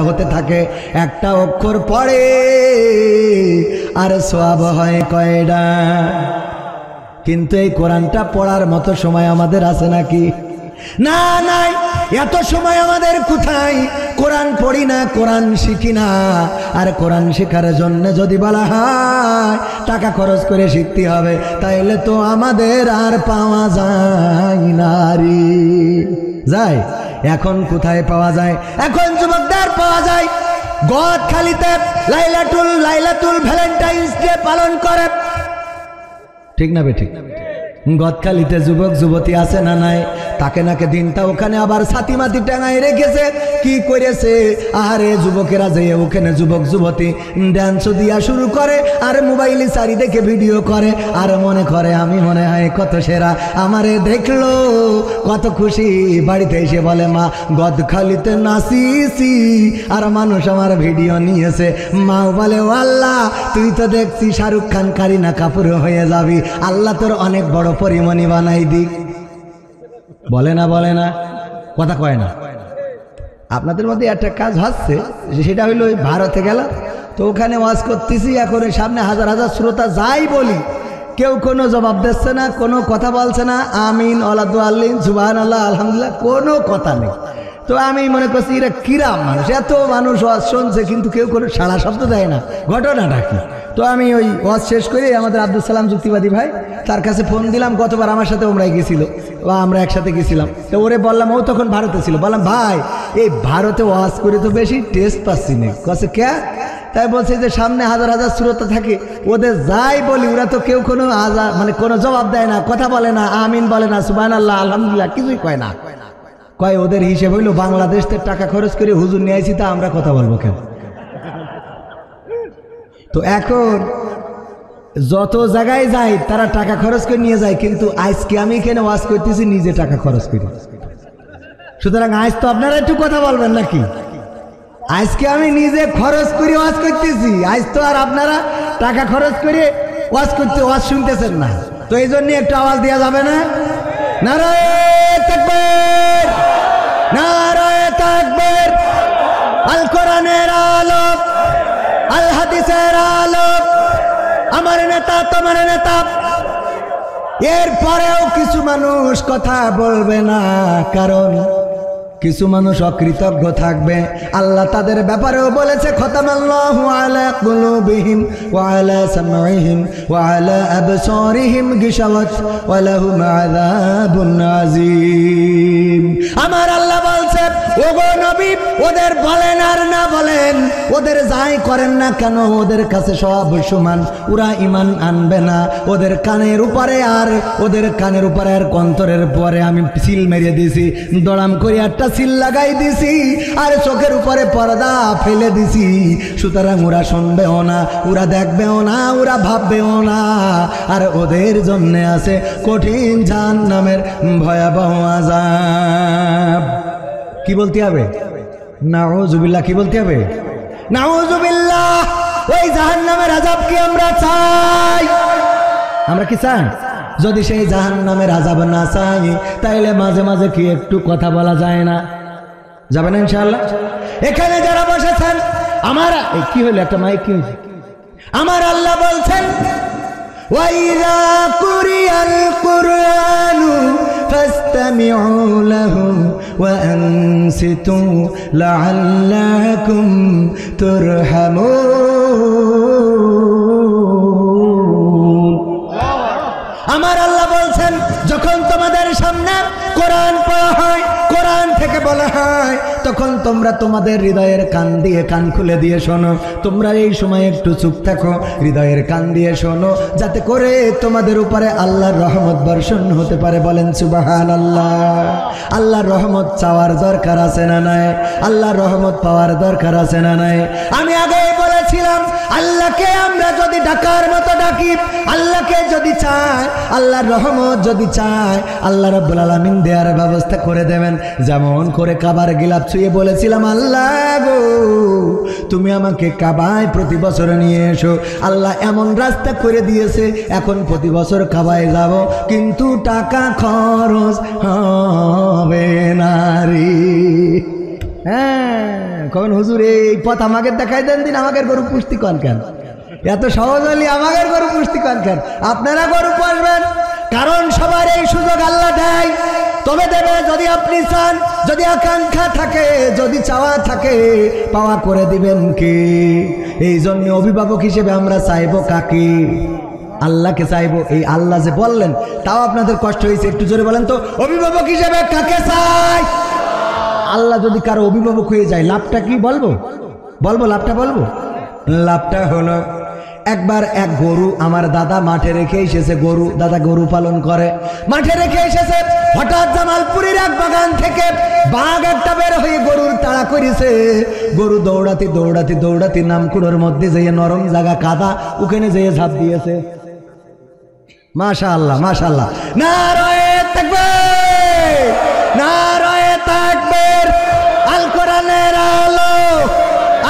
হতে থাকে। একটা অক্ষর পড়ে আর সওয়াব হয় কয়টা? কিন্তু এই কোরআনটা পড়ার মতো সময় আমাদের আছে নাকি? না, নাই। এত সময় আমাদের কোথায়? কোরআন পড়ি না, কোরআন শিখি না। আর কোরআন শেখার জন্য যদি বলা হয় টাকা খরচ করে শিখতে হবে, তাইলে তো আমাদের আর পাওয়া যায় না রে। যায়? এখন কোথায় পাওয়া যায়? এখন যুবকদের পাওয়া যায় গদখালিতে লাইলাতুল ভ্যালেন্টাইন্স ডে পালন করে। ঠিক না বে? ঠিক। গদখালিতে যুবক যুবতী আছে না নাই? তাকে নাকে দিনটা ওখানে আবার ছাতি মাতি টাঙায় রেখেছে। কি করেছে? আরে যুবকেরা যে ওখানে যুবক যুবতী ডান্স দিয়া শুরু করে, আর মোবাইলে চারি দেখে ভিডিও করে, আর মনে করে আমি মনে হয় কত সেরা, আমারে দেখলো কত খুশি। বাড়িতে এসে বলে মা গদখালিতে নাচিছি আর মানুষ আমার ভিডিও নিয়েছে। মাও বলে ও আল্লাহ, তুই তো দেখছি শাহরুখ খান কারিনা কাপুর হয়ে যাবি, আল্লাহ তোর অনেক বড় পরিমণি বানাই দিক। বলে না? বলে না? কথা কয় না। আপনাদের মধ্যে একটা কাজ হচ্ছে, সেটা হইলো ওই ভারতে গেলাম, তো ওখানে ওয়াজ করতেছি। এখন সামনে হাজার হাজার শ্রোতা, যাই বলি কেউ কোনো জবাব দিচ্ছে না, কোনো কথা বলছে না। আমিন, আল্লাহু আল্লিন, সুবহানাল্লাহ, আলহামদুলিল্লাহ, কোনো কথা নেই। তো আমি মনে করছি এরা কিরাম মানুষ, এত মানুষ ওয়াজ শুনছে কিন্তু কেউ কোনো সাড়া শব্দ দেয় না, ঘটনাটা কি? তো আমি ওই ওয়াজ শেষ করে আমাদের আব্দুল সালাম যুক্তিবাদী ভাই, তার কাছে ফোন দিলাম। গতবার আমার সাথে ওমরায় গেছিল, বা আমরা একসাথে গেছিলাম। তো ওরে বললাম, ও তখন ভারতে ছিল, বললাম ভাই এই ভারতে ওয়াজ করে তো বেশি টেস্ট পাচ্ছি না। কাছে কে? তাই বলছে যে সামনে হাজার হাজার শ্রোতা থাকে, ওদের যাই বলি ওরা তো কেউ কোনো মানে কোনো জবাব দেয় না, কথা বলে না, আমিন বলে না, সুবহানাল্লাহ, আলহামদুলিল্লাহ কিছুই কয় না। কয় ওদের হিসেব হইলো বাংলাদেশ থেকে টাকা খরচ করে হুজুর নিয়ে আইছি, তা আমরা কথা বলবো কেন? তো এখন যত জায়গায় যাই তারা টাকা খরচ করে নিয়ে যায়, কিন্তু আজকে আমি এখানে ওয়াজ করতেছি নিজে টাকা খরচ করি। সুতরাং আজ তো আপনারা একটু কথা বলবেন নাকি? আজকে আমি নিজে খরচ করে ওয়াজ করতেছি, আজ তো আর আপনারা টাকা খরচ করে ওয়াজ শুনতেছেন না। তো এই জন্য একটু আওয়াজ দেওয়া যাবে না? নারায়ে তাকবীর, নারায়ে তাকবীর। আল কোরআনের আলো, আল হাদিসের আলো, আমার নেতা তোমার নেতা। এরপরেও কিছু মানুষ কথা বলবে না, কারণ কিছু মানুষ অকৃতজ্ঞ থাকবে। আল্লাহ তাদের ব্যাপারেও বলেছে, খতামাল্লাহু আলা কুলুবিহিম ওয়া আলা সামঈহিম ওয়া আলা আবসারিহিম গিশাওয়াত ওয়া লাহুম আযাবুন আযীম। আমার আল্লাহ বলছে, ওগো নবী, ওদের বলেন আর না বলেন, ওদের যাই করেন না কেন, ওদের কাছে সব সমান, ওরা ঈমান আনবে না। ওদের কানের উপরে আর অন্তরের পরে আমি সিল মেরে দিছি, দড়াম করে একটা সিল লাগাই দিছি, আর চোখের উপরে পর্দা ফেলে দিছি। সুতরাং ওরা শুনবেও না, ওরা দেখবেও না, ওরা ভাববেও না। আর ওদের জন্য আছে কঠিন জাহান্নামের ভয়াবহ আযাব। কি বলতে হবে? নাউযুবিল্লাহ। কি বলতে হবে? নাউযুবিল্লাহ। ওই জাহান্নামের আযাব কি আমরা চাই? আমরা কি চাই? যদি সেই জাহান্নামের আযাব না চাই, তাইলে মাঝে মাঝে কি একটু কথা বলা যায় না? যাবেন ইনশাআল্লাহ? এখানে যারা বসেছেন আমার কি হলো, একটা মাইক কি হয়েছে? আমার আল্লাহ বলছেন ওয়াইযা কুরিয়াল কুরআনু ফাসতামিউ লাহু ওয়া আনসিতু লাআল্লাকুম তুরহামুন। আমার আল্লাহ বলছেন যখন তোমাদের সামনে কোরআন পড়া হয়, কোরআন থেকে বলা হয়, তখন তোমরা তোমাদের হৃদয়ের কান দিয়ে কান খুলে দিয়ে শোনো। তোমরা এই সময় একটু চুপ থাকো, হৃদয়ের কান দিয়ে শোনো, যাতে করে তোমাদের উপরে আল্লাহর রহমত বর্ষণ হতে পারে। বলেন সুবহানাল্লাহ। আল্লাহর রহমত চাওয়ার দরকার আছে না নাই? আল্লাহর রহমত পাওয়ার দরকার আছে না নাই? আমি আগেই বলেছিলাম আল্লাহকে আমরা যদি ডাকার মতো ডাকি, আল্লাহকে যদি চাই, আল্লাহর রহমত যদি চাই, আল্লাহ রাব্বুল আলামিন দেওয়ার ব্যবস্থা করে দেবেন। যেমন করে কাবার গিলাফ ছুঁয়ে বলেছিলাম আল্লাহ গো তুমি আমাকে কাবায় প্রতি বছর নিয়ে এসো। আল্লাহ এমন রাস্তা করে দিয়েছে এখন প্রতি বছর কাবায় যাব, কিন্তু টাকা খরচ হবে না রে। হ্যাঁ কখন হুজুর এই পথ আমাকে দেখাই দেন দিন, আমাকে গরু পুষ্টি কন কেন? এত সহজ হলে আমাকে গরু পুষ্টি কন কেন? আপনারা গরু পুষবেন, কারণ সবার এই সুযোগ আল্লাহ দেয়, তবে দেবে যদি আপনি চান, যদি আকাঙ্ক্ষা থাকে, যদি চাওয়া থাকে, পাওয়া করে দিবেন কি? এই জন্য অভিভাবক হিসেবে আমরা চাইবো কাকে? আল্লাহকে চাইবো। এই আল্লাহ যে বললেন, তাও আপনাদের কষ্ট হয়েছে, একটু জোরে বলেন তো, অভিভাবক হিসেবে কাকে চাই? আল্লাহ যদি কারো অভিভাবক হয়ে যায় লাভটা কি বলবো? লাভটা বলবো। লাভটা হলো একবার এক গরু আমার দাদা মাঠে রেখে এসেছে। দাদা গরু পালন করে, মাঠে রেখে এসেছে। হঠাৎ জামালপুরের এক বাগান থেকে বাঘ একটা বের হয়ে গরুর তাড়া করেছে। গরু দৌড়াতে দৌড়াতে দৌড়াতে নামকুড়োর মধ্যে যেয়ে নরম জায়গা কাদা, ওখানে যেয়ে ঝাঁপ দিয়েছে। মাশাআল্লাহ মাশাআল্লাহ, নারায়ে তাকবীর, নারায়ে তাকবীর। আল কোরআনের আলো,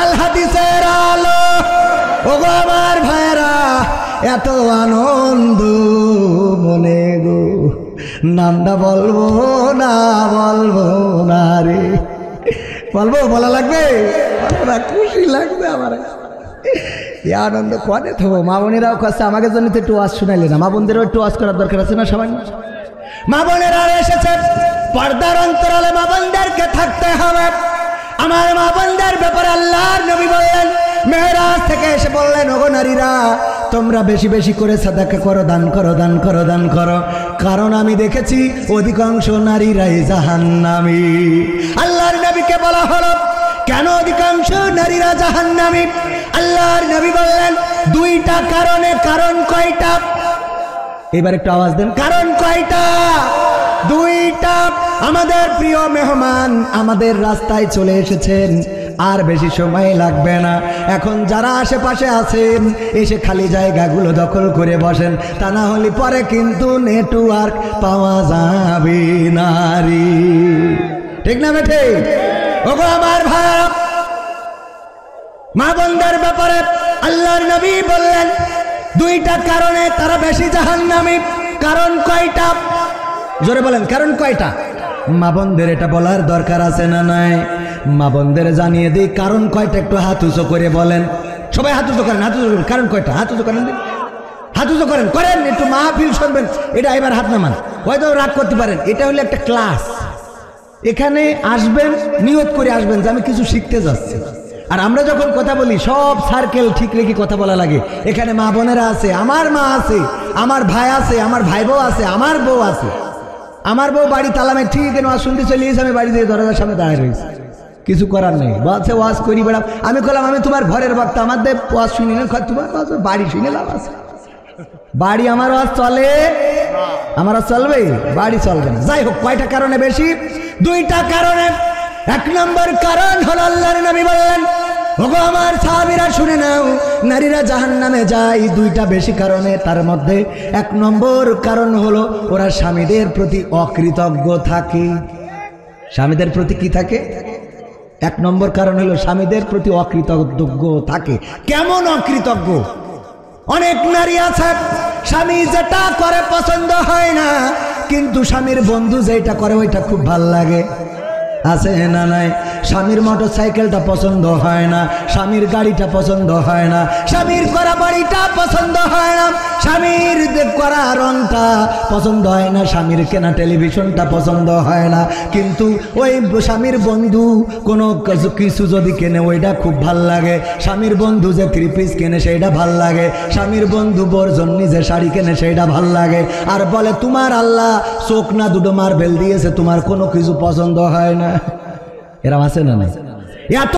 আল হাদিসের আলো। ওগো আমার ভাইরা, এত আনন্দ মনে গো, নামটা বলবো না রে, বলা লাগবে, খুশি লাগবে আমার। এই আনন্দ কনে থবো? মা বোনেরাও কাছে আমাকে জন্য তো একটু ওয়াজ শুনাইলে না? মা বোনদেরও একটু ওয়াজ করার দরকার আছে না সবাই? মা বোনেরা এসেছে, পর্দার অন্তরালে মা বোনদেরকে থাকতে হবে। আমার মা বোনদের ব্যাপারে আল্লাহর নবী বললেন, মেরাজ থেকে এসে বললেন, ওগো নারীরা তোমরা বেশি বেশি করে সাদাকা করো, দান করো, দান করো, দান করো, কারণ আমি দেখেছি অধিকাংশ নারীরাই জাহান্নামী। আল্লাহর নবীকে বলা হলো কেন অধিকাংশ নারীরা জাহান্নামী? আল্লাহর নবী বললেন দুইটা কারণে। কারণ কয়টা? এবার একটু আওয়াজ দেন, কারণ কয়টা? দুইটা। আমাদের প্রিয় মেহমান আমাদের রাস্তায় চলে এসেছেন, আর বেশি সময় লাগবে না। এখন যারা আশেপাশে আছেন এসে খালি জায়গাগুলো দখল করে বসেন, তা না হলে পরে কিন্তু নেটওয়ার্ক পাওয়া যাবে না রে। ঠিক না বেঠে? ওগো আমার ভাই, মা বোনদের ব্যাপারে আল্লাহর নবী বললেন দুইটা কারণে তারা বেশি জাহান্নামী। কারণ কয়টা? জোরে বলেন, কারণ কয়টা? মা বোনদের এটা বলার দরকার আছে না নাই? মা বোনদের জানিয়ে দিই কারণ কয়টা, একটু হাত উঁচু করে বলেন। সবাই হাত উঁচু করেন, হাত উঁচু করেন। কারণ কয়টা? হাত উঁচু করেন, হাত উঁচু করেন, করেন একটু মাহফিল শুনবেন। এটা এবার হাত নামান, হয়তো রাগ করতে পারেন। এটা হলো একটা ক্লাস, এখানে আসবেন নিয়ত করে আসবেন যে আমি কিছু শিখতে যাচ্ছি। আর আমরা যখন কথা বলি সব সার্কেল ঠিক রেখে কথা বলা লাগে। এখানে মা বোনেরা আছে, আমার মা আছে, আমার ভাই আছে, আমার ভাই বউ আছে, আমার বউ আছে। আমার বউ বাড়ি তালামে ঠিক ওয়াজ শুনতে চলে গেছে, আমি বাড়ি দিয়ে দরজার সামনে দাঁড়িয়ে রয়েছি, কিছু করার নেই। বলছে ওয়াজ করি বেড়াম। আমি বললাম আমি তোমার ঘরের বক্তা, আমাদের ওয়াজ শুনি না, তোমার বাড়ি শুনে লাভ আছে? বাড়ি আমার ওয়াজ চলে, আমার ওয়াজ চলবে, বাড়ি চলবে না। যাই হোক, কয়টা কারণে বেশি? দুইটা কারণে। এক নম্বর কারণ হলো আল্লাহর নবী বললেন, ওগো আমার সাহাবীরা শুনে নাও, নারীরা জাহান্নামে যায় দুইটা বেশি কারণে। তার মধ্যে এক নম্বর কারণ হলো ওরা স্বামীদের প্রতি অকৃতজ্ঞ থাকে। স্বামীদের প্রতি কি থাকে? এক নম্বর কারণ হলো স্বামীদের প্রতি অকৃতজ্ঞ থাকে। কেমন অকৃতজ্ঞ? অনেক নারী আছে স্বামী যেটা করে পছন্দ হয় না, কিন্তু স্বামীর বন্ধু যেটা করে ওইটা খুব ভাল লাগে। আছে না নাই? স্বামীর মোটর সাইকেলটা পছন্দ হয় না, স্বামীর গাড়িটা পছন্দ হয় না, স্বামীর করা বাড়িটা পছন্দ হয় না, স্বামীর করা রংটা পছন্দ হয় না, স্বামীর কেনা টেলিভিশনটা পছন্দ হয় না, কিন্তু ওই স্বামীর বন্ধু কোনো কিছু যদি কেনে ওইটা খুব ভাল লাগে, স্বামীর বন্ধু যে থ্রি পিস কেনে সেইটা ভাল লাগে, স্বামীর বন্ধু বোর জন্য যে শাড়ি কেনে সেইটা ভাল লাগে, আর বলে তোমার আল্লাহ চোখ না দুটো মার্বেল দিয়েছে, তোমার কোনো কিছু পছন্দ হয় না। এরা আছে না নাই? এত